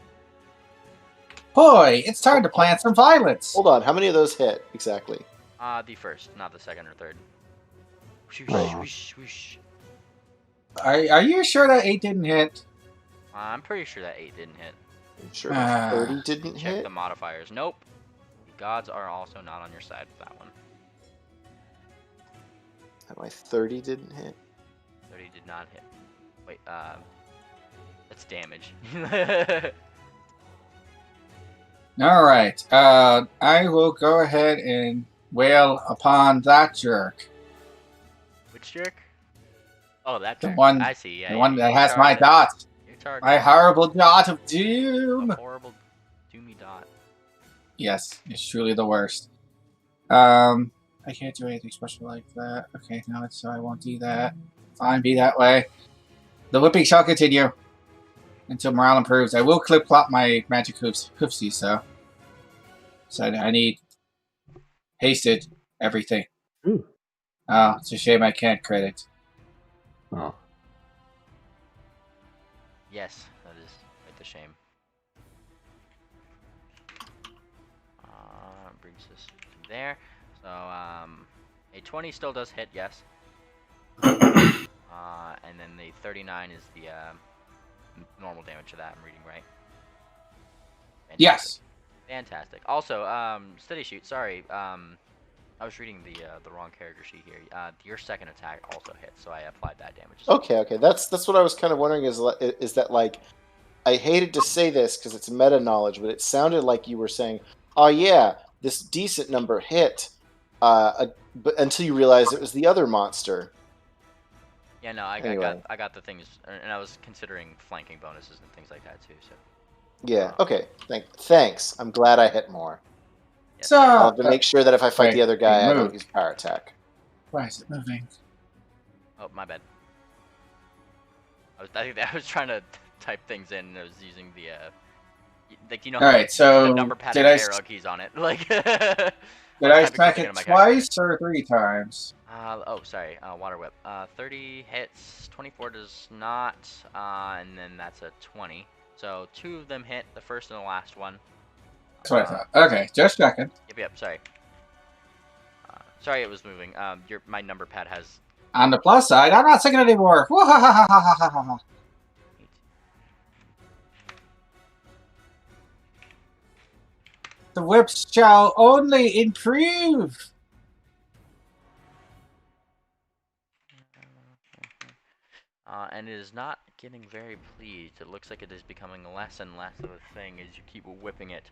Boy, it's time to plan some violence. Hold on, how many of those hit exactly? The first, not the second or third. Whoosh, Oh. whoosh, whoosh. Are you sure that 8 didn't hit? I'm pretty sure that 8 didn't hit. I'm sure 30 didn't Check hit. the modifiers. Nope. The gods are also not on your side with that one. And my 30 didn't hit. 30 did not hit. Wait, that's damage. Alright, I will go ahead and wail upon that jerk. Which jerk? Oh, that The jerk. one- I see. Yeah, The one that you has my charged it. dot. You charged My it. horrible dot of doom. A horrible doomy dot. Yes, it's truly the worst. I can't do anything special like that. Okay, no, so I won't do that. Fine, be that way. The whipping shall continue until morale improves. I will clip-clop my magic hoofsies, though. So I need hasted everything. Ooh. Oh, it's a shame I can't credit. Oh. Yes, that is quite the shame. Brings us to there. So, a 20 still does hit, yes. And then the 39 is the normal damage to that. I'm reading right. Fantastic. Yes. Fantastic. Also, steady shoot. Sorry, I was reading the wrong character sheet here. Your second attack also hits, so I applied that damage. Okay. That's what I was kind of wondering is that like I hated to say this because it's meta knowledge, but it sounded like you were saying, "Oh yeah, this decent number hit," but until you realized it was the other monster. Yeah, no, I Anyway. got the things, and I was considering flanking bonuses and things like that too. So. Yeah. Okay. Thanks. I'm glad I hit more. Yes. So, I'll have to make sure that if I fight wait, the other guy, I move. don't use power attack. Why is it moving? Oh, my bad. I was trying to type things in, and I was using the like All right, so the number pad did has I arrow keys on it. Like. did I smack it twice or 3 times? Oh, sorry. Water whip. 30 hits. 24 does not. And then that's a 20. So 2 of them hit. The first and the last one. That's what I thought. Okay, just checking. Yep. Sorry. Sorry, it was moving. My number pad has. On the plus side, I'm not singing anymore. Wah-ha-ha-ha-ha-ha-ha. The whips shall only improve. and it is not getting very pleased. It looks like it is becoming less and less of a thing as you keep whipping it,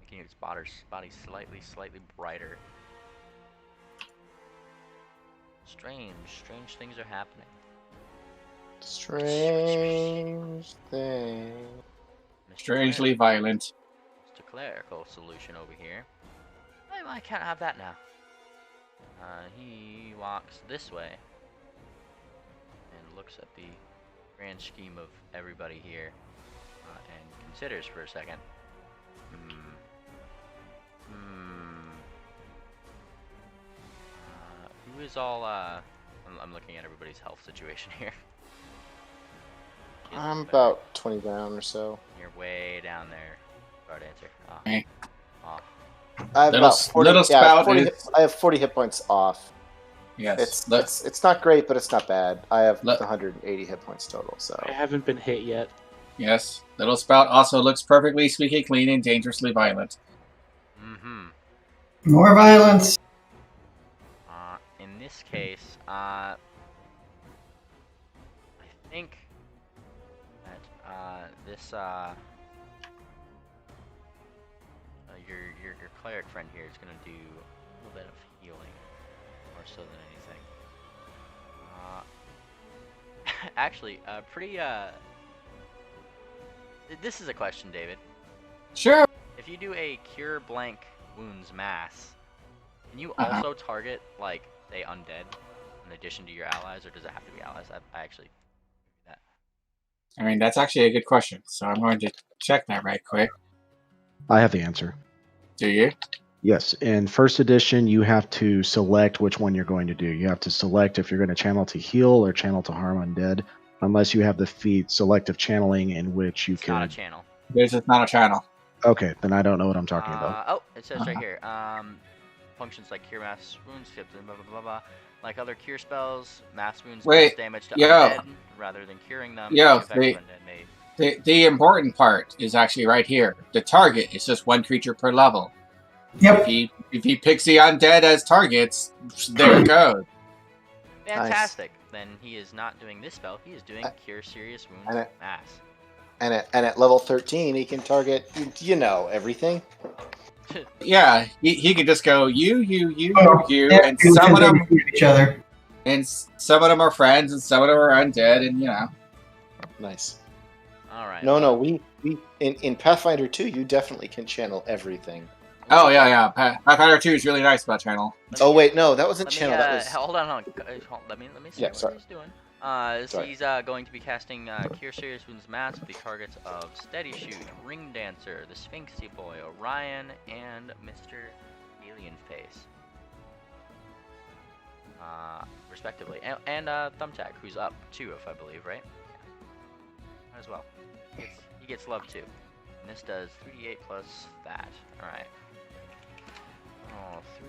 making its body slightly brighter. Strange things are happening. Strange thing. Mr. Strangely violent. Mr. Clerical solution over here. I can't have that now. He walks this way and looks at the grand scheme of everybody here and considers for a second. Who is all, I'm looking at everybody's health situation here. I'm about 20 down or so. You're way down there. Hard answer. Okay. I have about 40. I have 40 hit points off. Yes. It's not great, but it's not bad. I have 180 hit points total. So I haven't been hit yet. Yes. Little Spout also looks perfectly squeaky clean and dangerously violent. More violence. In this case, I think that this your cleric friend here is gonna do a little bit of healing, more so than anything. Actually, pretty this is a question, David. Sure. If you do a cure blank wounds mass, can you also target, like, say, undead in addition to your allies, or does it have to be allies? I actually that. I mean, that's actually a good question, so I'm going to check that right quick. I have the answer. Do you? Yes. In first edition, you have to select which one you're going to do. You have to select if you're going to channel to heal or channel to harm undead, unless you have the feat selective channeling, in which you can. Not a channel. This is not a channel. Okay, then I don't know what I'm talking about. Oh, it says right here. Functions like cure mass wounds, skips, and blah blah blah blah. Like other cure spells, mass wounds does damage to undead rather than curing them. The important part is actually right here. The target is just one creature per level. Yep. If he picks the undead as targets, there it goes. Fantastic. Nice. Then he is not doing this spell. He is doing cure serious wounds mass. And at level 13, he can target, everything. Yeah, he could just go you, and some of them each other. And some of them are friends, and some of them are undead, and Nice. All right. No, we in Pathfinder 2, you definitely can channel everything. Oh yeah. Pathfinder 2 is really nice about channel. Oh wait, no, that wasn't channel. That was. Hold on. Let me see what he's doing. So he's going to be casting Cure Serious Wounds Mass with the targets of Steady Shoot, Ring Dancer, the Sphinxy Boy, Orion, and Mr. Alien Face. Respectively. And Thumbtack, who's up 2, if I believe, right? Yeah. As well. He gets love too. And this does 3d8 plus that. Alright.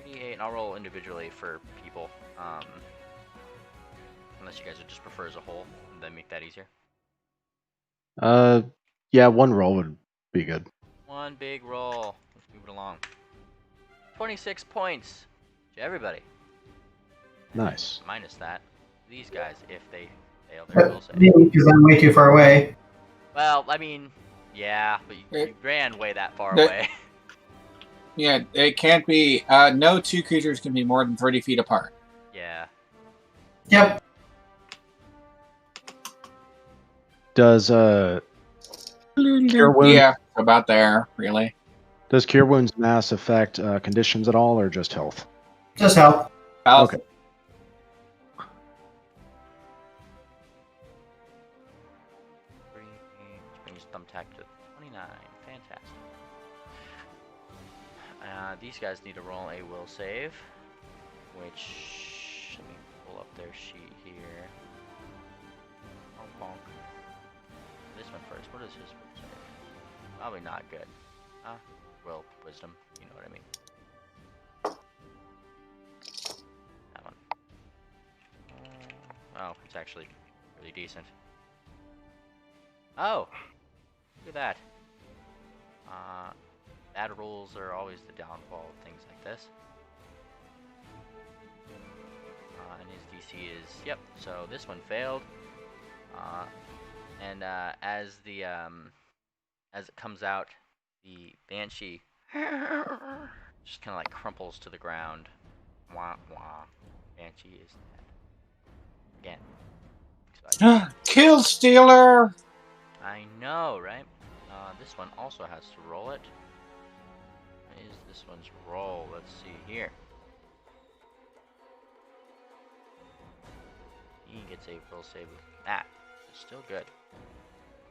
3d8, and I'll roll individually for people. Unless you guys would just prefer as a whole, and then make that easier. Yeah, one roll would be good. One big roll. Let's move it along. 26 points to everybody. Nice. Minus that. These guys, if they fail their will save. Because I'm way too far away. Well, I mean, yeah, but you ran way that far away. Yeah, it can't be. No two creatures can be more than 30 feet apart. Yeah. Yep. Does Cure Wounds? Yeah, about there, really. Does Cure Wounds Mass affect conditions at all, or just health? Just health. Okay. Brings Thumbtack to 29. Fantastic. These guys need to roll a will save, which, let me pull up their sheet here. Oh, bonk. This one first. What is his will save? Probably not good. Will, wisdom, you know what I mean. That one. Oh, it's actually really decent. Oh! Look at that. Bad rolls are always the downfall of things like this. And his DC is, yep, so this one failed. And as it comes out, the banshee just kind of like crumples to the ground. Wah wah. Banshee is dead. Again. Kill Stealer! I know, right? This one also has to roll it. What is this one's roll? Let's see here. He gets a will save with that. It's still good.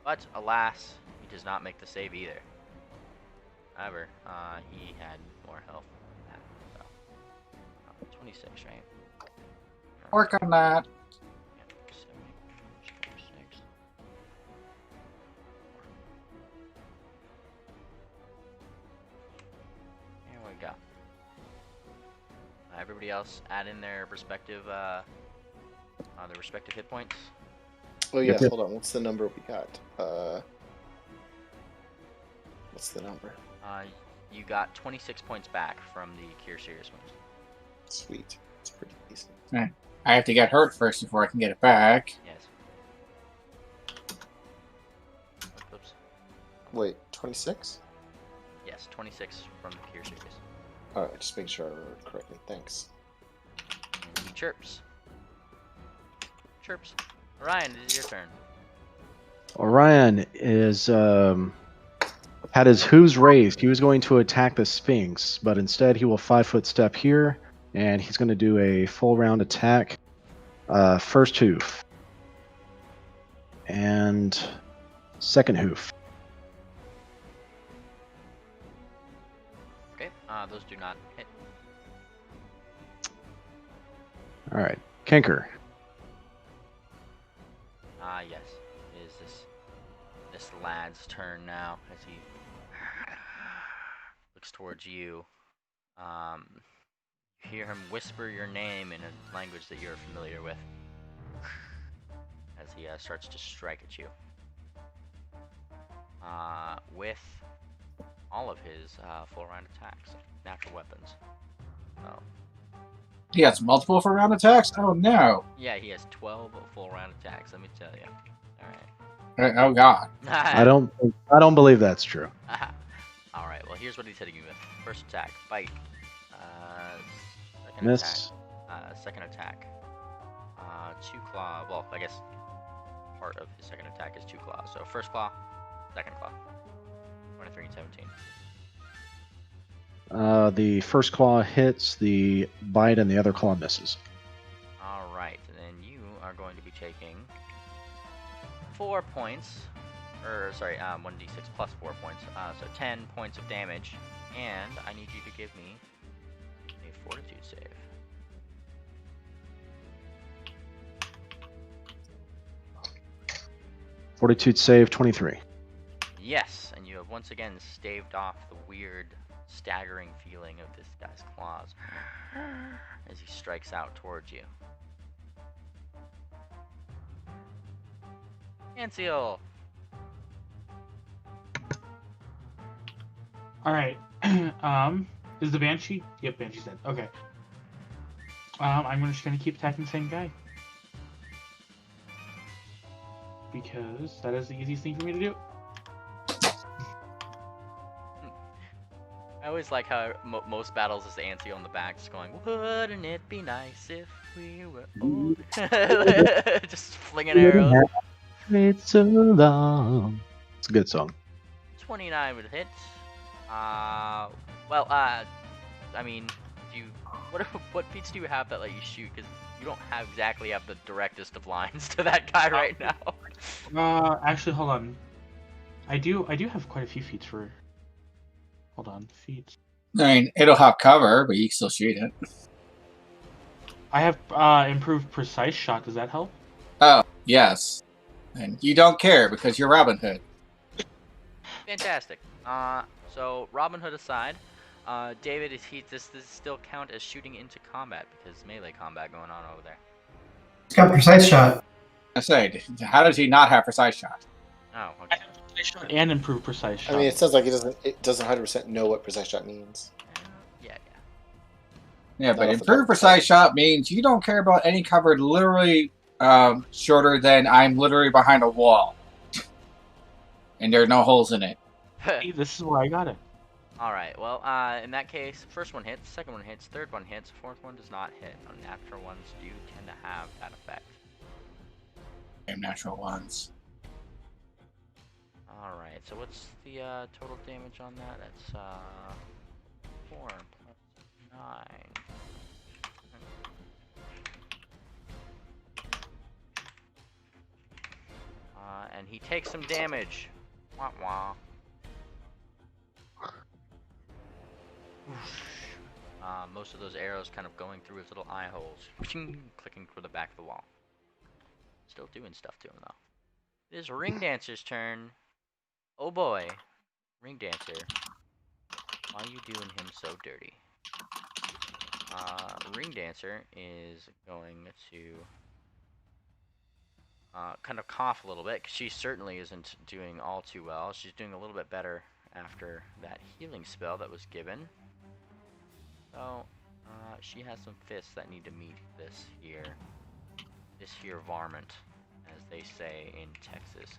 But, alas, he does not make the save either. However, he had more health than that, so... 26, right? Work on that. Yeah, 26. Here we go. Everybody else add in their respective hit points. Oh yeah, Yep. hold on. What's the number we got? What's the number? You got 26 points back from the Cure Serious ones. Sweet. It's pretty decent. I have to get hurt first before I can get it back. Yes. Oops. Wait, 26? Yes, 26 from the Cure Series. Alright, just make sure I wrote it correctly. Thanks. And he chirps. Chirps. Orion, it is your turn. Orion is had his hooves raised. He was going to attack the Sphinx, but instead he will 5-foot step here, and he's going to do a full round attack. First hoof. And second hoof. Okay, those do not hit. Alright. Kenker. Yes. It is this lad's turn now as he looks towards you. You hear him whisper your name in a language that you're familiar with as he starts to strike at you. With all of his full round attacks, natural weapons. So, He has multiple for round attacks? Oh no. yeah, he has 12 full round attacks, let me tell you. Alright. Oh god. I don't believe that's true. Alright, well here's what he's hitting you with. First attack, bite. Second Miss. attack. Second attack. 2 claw. Well, I guess part of his second attack is 2 claws. So first claw, second claw. 23 and 17. The first claw hits, the bite, and the other claw misses. Alright, then you are going to be taking 4 points. Or, sorry, 1d6 plus 4 points. So 10 points of damage. And I need you to give me a fortitude save. Fortitude save 23. Yes, and you have once again staved off the weird, staggering feeling of this guy's claws as he strikes out towards you. Anseal! Alright. Is the Banshee? Yep, Banshee's dead. Okay. I'm just gonna keep attacking the same guy. Because that is the easiest thing for me to do. I always like how most battles is Anseal in the back just going, wouldn't it be nice if we were old? Just flinging arrows. It's so long. It's a good song. 29 would hit. I mean, what feats do you have that let you shoot? Because you don't exactly have the directest of lines to that guy right now. Actually, hold on. I do have quite a few feats for. Hold on, feats. I mean, it'll have cover, but you can still shoot it. I have improved precise shot. Does that help? Oh, yes. And you don't care because you're Robin Hood. Fantastic. So Robin Hood aside, David, does this still count as shooting into combat because melee combat going on over there? It's got precise shot. I say, how does he not have precise shot? Oh, okay. Precise shot and improved precise shot. I mean, it sounds like it doesn't 100% know what precise shot means. Yeah. Yeah, but Not off the improved top of precise shot means you don't care about any cover literally shorter than I'm literally behind a wall. And there are no holes in it. Hey, this is where I got it. Alright, well, in that case, first one hits, second one hits, third one hits, fourth one does not hit. Unnatural ones do tend to have that effect. Same natural ones. Alright, so what's the total damage on that? That's 4 plus 9. And he takes some damage. Wah wah. Most of those arrows kind of going through his little eye holes, clicking through the back of the wall. Still doing stuff to him though. It is Ring Dancer's turn. Oh boy, Ring Dancer, why are you doing him so dirty? Ring Dancer is going to kind of cough a little bit, because she certainly isn't doing all too well. She's doing a little bit better after that healing spell that was given. So, she has some fists that need to meet this here varmint, as they say in Texas.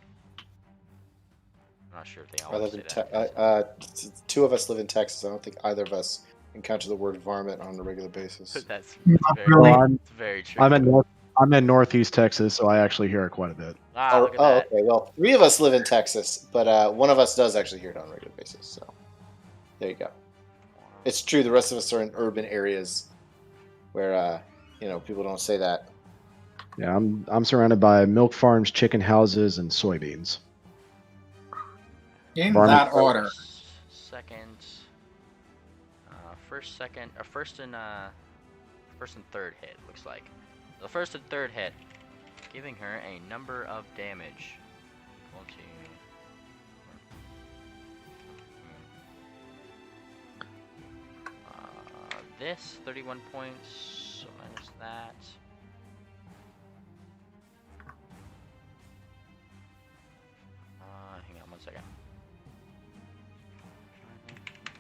I'm not sure if they always say that. Two of us live in Texas. I don't think either of us encounter the word varmint on a regular basis. That's Not very, really. it's very true. I'm in Northeast Texas, so I actually hear it quite a bit. Look at that. Okay. Well, 3 of us live in Texas, but one of us does actually hear it on a regular basis. So there you go. It's true. The rest of us are in urban areas where people don't say that. Yeah, I'm surrounded by milk farms, chicken houses, and soybeans. In Varmint. that order. First and third hit, looks like. The first and third hit, giving her a number of damage. Equal to... this, 31 points, so minus that. Hang on one second.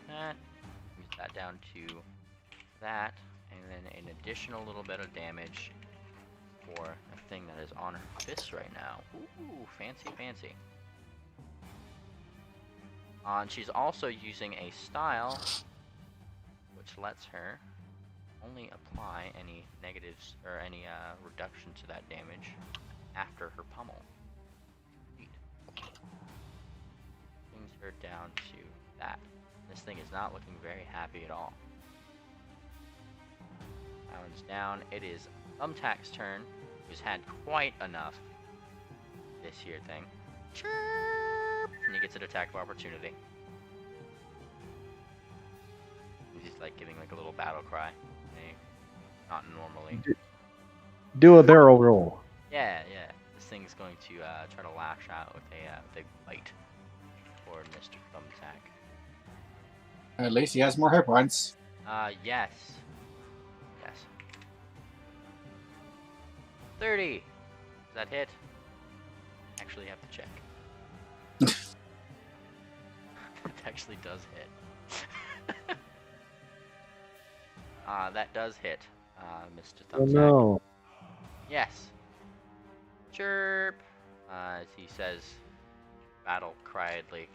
That, use that down to that, and then an additional little bit of damage for a thing that is on her fist right now. Ooh, fancy, fancy. And she's also using a style which lets her only apply any negatives or any reduction to that damage after her pummel. Neat. Brings her down to that. This thing is not looking very happy at all. That one's down. It is Thumbtack's turn, who's had quite enough this here thing. Chirp! And he gets an attack of opportunity. He's like giving like a little battle cry. Not normally. Do a barrel roll. Yeah. This thing's going to try to lash out with a bite toward Mr. Thumbtack. At least he has more hit points. Yes. 30. Does that hit? Actually have to check. It actually does hit. That does hit, Mr. Thumbtack. Oh no. Yes. Chirp. As he says, battle criedly.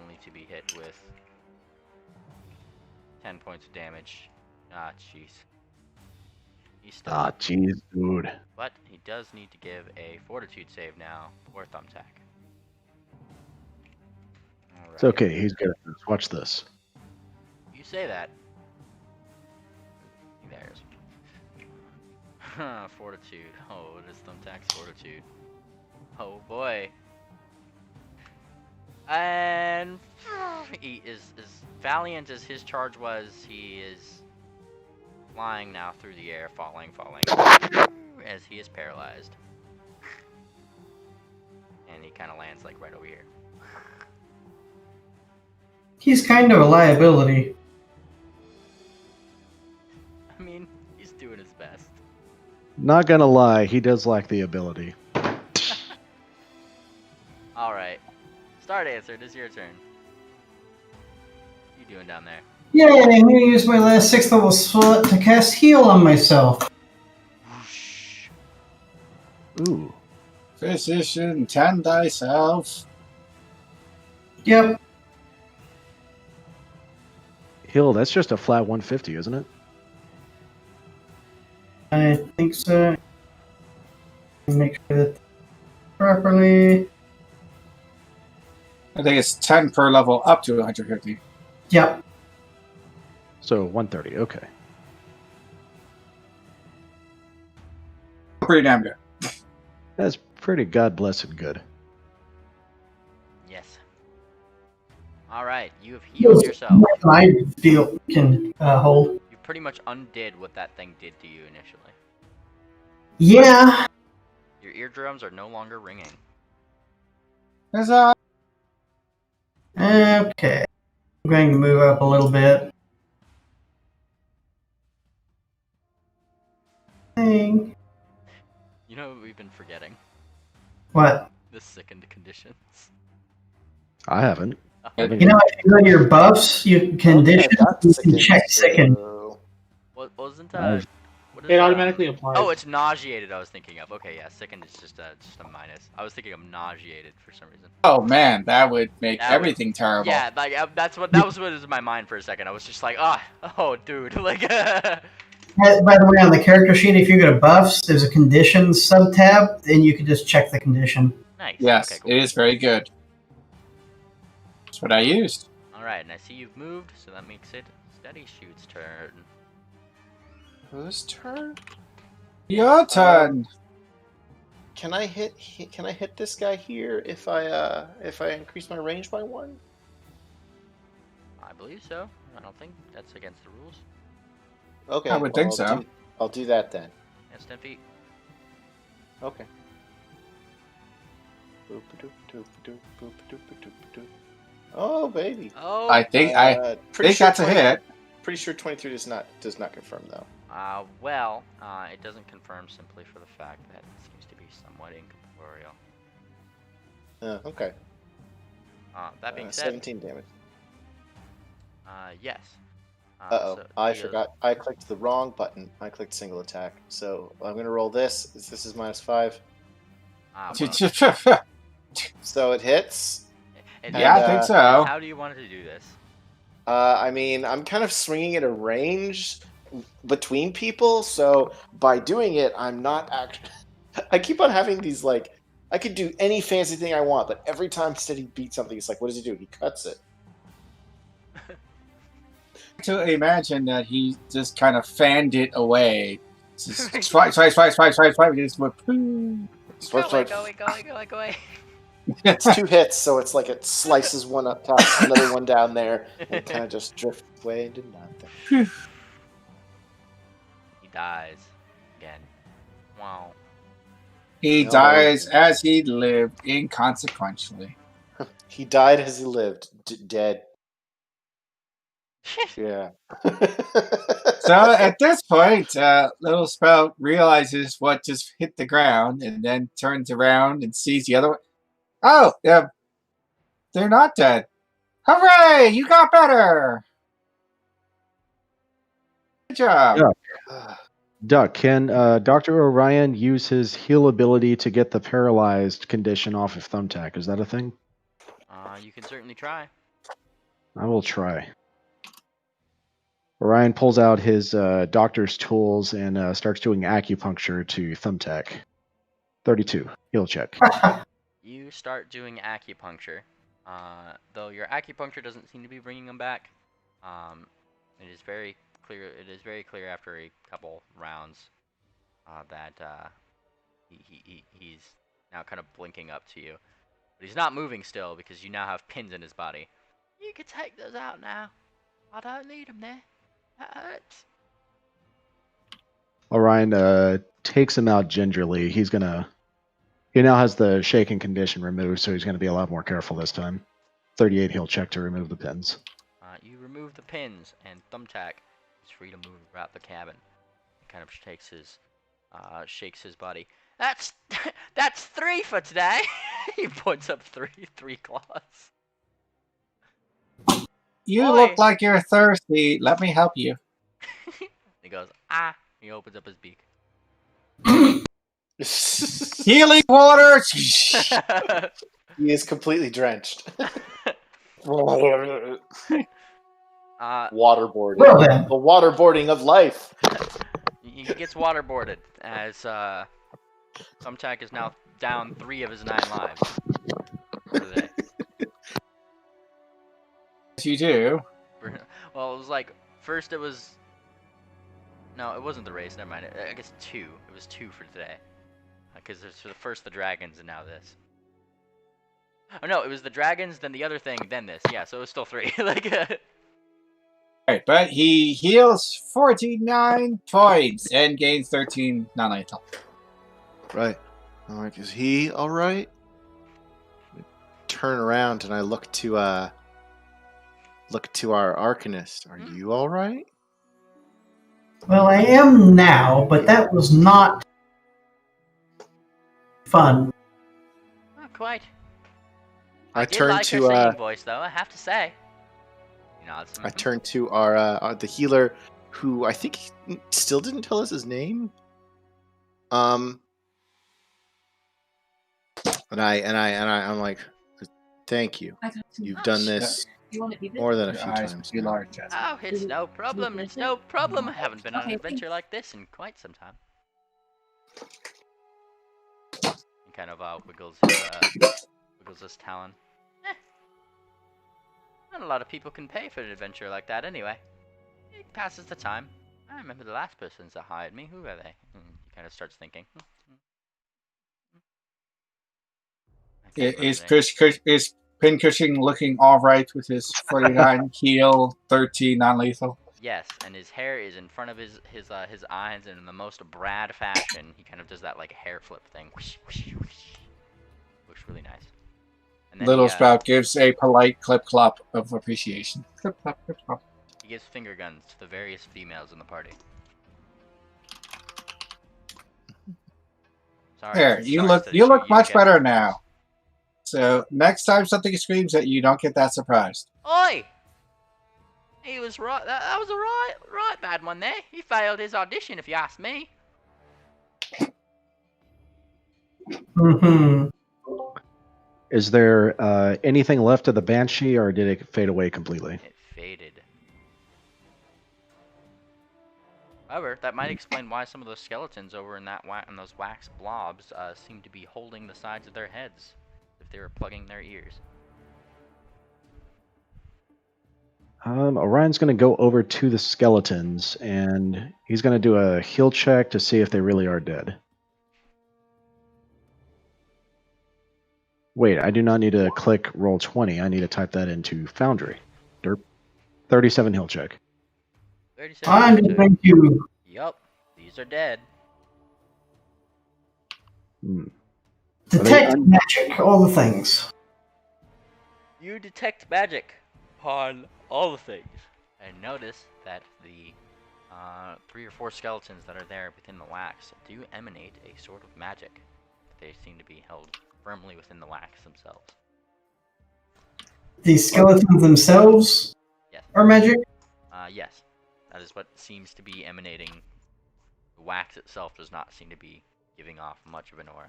Only to be hit with 10 points of damage. Ah, jeez. He's still up, Jeez, dude. but he does need to give a fortitude save now for Thumbtack. All It's right. okay. He's good at this. Watch this. You say that. There's fortitude. Oh, it is Thumbtack's fortitude. Oh boy. And he is as valiant as his charge was. He is flying now through the air, falling, as he is paralyzed. And he kind of lands like right over here. He's kind of a liability. I mean, he's doing his best. Not gonna lie, he does lack the ability. Alright. Start Answer, it is your turn. What are you doing down there? Yeah, I'm going to use my last 6th level slot to cast Heal on myself. Ooh. Physician, tend thyself. Yep. Heal, that's just a flat 150, isn't it? I think so. Make sure that properly. I think it's 10 per level up to 150. Yep. So 130, okay. Pretty damn good. That's pretty god blessed good. Yes. All right, you have healed yourself. I feel can hold. You pretty much undid what that thing did to you initially. Yeah. Your eardrums are no longer ringing. Huzzah! Okay. I'm going to move up a little bit. Thing. You know what we've been forgetting? What? The sickened conditions. I haven't. You You know, if you go to your buffs, you condition, you can check sicken. Wasn't I've- what is It automatically applies. Oh, it's nauseated. I was thinking of. Okay, yeah, sickened is just a minus. I was thinking of nauseated for some reason. Oh man, that would make That would- everything terrible. Yeah, like that was what was in my mind for a second. I was just like, oh, dude, like. By the way, on the character sheet, if you go to buffs, there's a conditions sub-tab, and you can just check the condition. Nice. Yes, Okay, cool. it is very good. That's what I used. All right, and I see you've moved, so that makes it Steady Shoot's turn. Whose turn? Your turn. Can I hit this guy here if I increase my range by 1? I believe so. I don't think that's against the rules. Okay. I would think so. I'll do that then. Yes, 10 feet. Okay. Boop-a-doop-doop-a-doop, boop-a-doop-a-doop-a-doop. Oh baby. Oh. I think Pretty think that's a hit. Pretty sure 23 does not confirm though. Well, it doesn't confirm simply for the fact that it seems to be somewhat incorporeal. Okay. That being said, 17 damage. yes. Uh-oh. So I he is- forgot. I clicked the wrong button. I clicked single attack. So I'm going to roll this. This is -5. well, So it hits. Yeah, I think so. How do you want to do this? I mean, I'm kind of swinging at a range between people. So by doing it, I'm not actually... I keep on having these, like... I could do any fancy thing I want, but every time Steady beats something, it's like, what does he do? He cuts it. To imagine that he just kind of fanned it away. Just swipe. Just went, poo. Swipe, swipe. Go away. It's 2 hits, so it's like it slices one up top, another one down there, and kind of just drifts away into nothing. He dies again. Wow. He No. dies as he lived, inconsequentially. He died as he lived, dead. Yeah. So at this point, Little Spout realizes what just hit the ground and then turns around and sees the other one. Oh, they're not dead. Hooray! You got better! Good job. Yeah. Duck, can Dr. Orion use his heal ability to get the paralyzed condition off of Thumbtack? Is that a thing? You can certainly try. I will try. Orion pulls out his doctor's tools and starts doing acupuncture to Thumbtack. 32. Heal check. You start doing acupuncture. Though your acupuncture doesn't seem to be bringing him back. It is very clear. It is very clear after a couple rounds that he's now kind of blinking up to you, but he's not moving still because you now have pins in his body. You can take those out now. I don't need them there. That hurts. Orion takes him out gingerly. He now has the shaking condition removed, so he's going to be a lot more careful this time. 38 heal check to remove the pins. You remove the pins, and Thumbtack is free to move throughout the cabin. He kind of shakes his body. That's 3 for today. He points up three claws. You Boy. look like you're thirsty. Let me help you. He goes, He opens up his beak. Healing water! He is completely drenched. Waterboarding. Well then. The waterboarding of life. He gets waterboarded as Thumbtack is now down 3 of his 9 lives for the day. Yes, you do. Well, it was like, first it was... No, it wasn't the race, never mind. I guess 2. It was 2 for today. Because there's first the dragons and now this. Oh no, it was the dragons, then the other thing, then this. Yeah, so it was still 3. Right, but he heals 49 points and gains 13 non-lethal. Right. I'm like, is he all right? Turn around and I look to our Arcanist. Are you all right? Well, I am now, but that was not fun. Not quite. I did turn like to her singing voice, though, I have to say. You know, I turn to our the healer, who I think still didn't tell us his name. And I'm like, thank you. You've done this more than a few times. Be large, Jasmine. Oh, it's no problem. It's no problem. I haven't been on an adventure like this in quite some time. He kind of wiggles his talon. Not a lot of people can pay for an adventure like that anyway. It passes the time. I remember the last persons that hired me. Who were they? He kind of starts thinking. Is Pincushion looking all right with his 49 heal, 13 non-lethal? Yes, and his hair is in front of his eyes, and in the most Brad fashion, he kind of does that like hair flip thing. Whoosh, whoosh, whoosh. Looks really nice. And then Little Sprout gives a polite clip-clop of appreciation. Clip-clop, clip-clop. he gives finger guns to the various females in the party. Sorry. There, you look much better now. So next time something screams at you, don't get that surprised. Oi! He was right. That was a right bad one there. He failed his audition, if you ask me. Mm-hmm. Is there anything left of the Banshee, or did it fade away completely? It faded. However, that might explain why some of those skeletons over in those wax blobs seem to be holding the sides of their heads, if they were plugging their ears. Orion's going to go over to the skeletons, and he's going to do a heal check to see if they really are dead. Wait, I do not need to click roll 20. I need to type that into Foundry. Derp. 37 heal check. 37. I'm just going to Yup, these are dead. detect magic, all the things. You detect magic on all the things, and notice that the 3 or 4 skeletons that are there within the wax do emanate a sort of magic. They seem to be held firmly within the wax themselves. The skeletons themselves Yes. are magic? Yes. That is what seems to be emanating. The wax itself does not seem to be giving off much of an aura.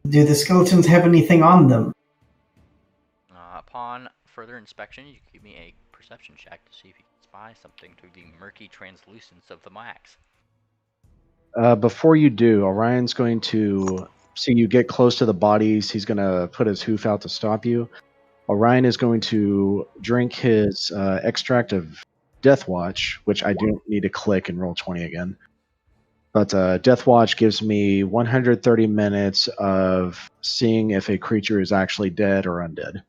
Do the skeletons have anything on them? Upon further inspection, you can give me a perception check to see if you can spy something through the murky translucence of the wax. Before you do, Orion's going to see you get close to the bodies. He's going to put his hoof out to stop you. Orion is going to drink his extract of Death Watch, which I don't need to click and roll 20 again. But Death Watch gives me 130 minutes of seeing if a creature is actually dead or undead.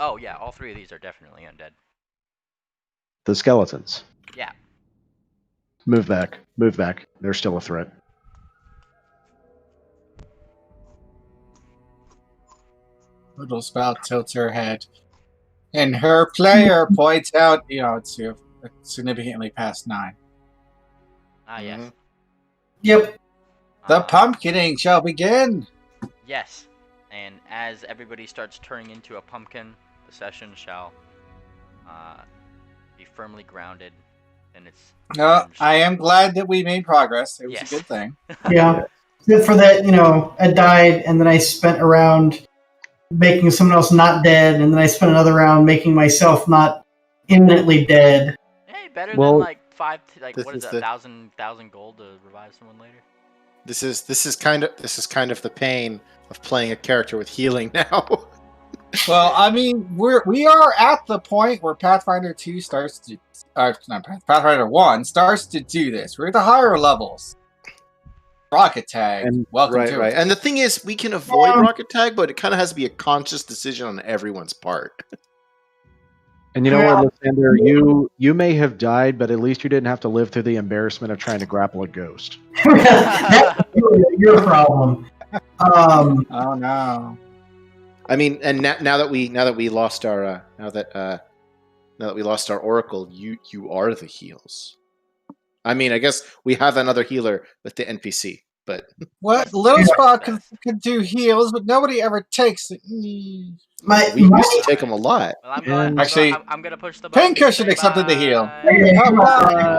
Oh yeah, all 3 of these are definitely undead. The skeletons. Yeah. Move back. Move back. They're still a threat. Little Spout tilts her head. And her player points out, it's significantly past 9. Ah, yes. Yep. The pumpkining shall begin! Yes. And as everybody starts turning into a pumpkin, the session shall be firmly grounded and it's. I am glad that we made progress. It was Yes. a good thing. Yeah. Except for that, I died, and then I spent a round making someone else not dead, and then I spent another round making myself not imminently dead. Hey, better Well, than like this what is is it, the- 1,000 gold to revive someone later. This is kind of the pain of playing a character with healing now. Well, I mean, we are at the point where Pathfinder 2 starts to, not Pathfinder 1 starts to do this. We're at the higher levels. Rocket tag, And- welcome to right. it. And the thing is, we can avoid rocket tag, but it kind of has to be a conscious decision on everyone's part. And you know Yeah. what, Lysander, you may have died, but at least you didn't have to live through the embarrassment of trying to grapple a ghost. That's your problem. Oh no. I mean, and now that we lost our now that we lost our oracle, you are the heals. I mean, I guess we have another healer with the NPC, but What little Yeah. spot can do heals, but nobody ever takes it. My, we used to take them a lot. Well, I'm going. Actually, I'm gonna push the button. Pincushion Say accepted the heal. bye. my, Oh, bye.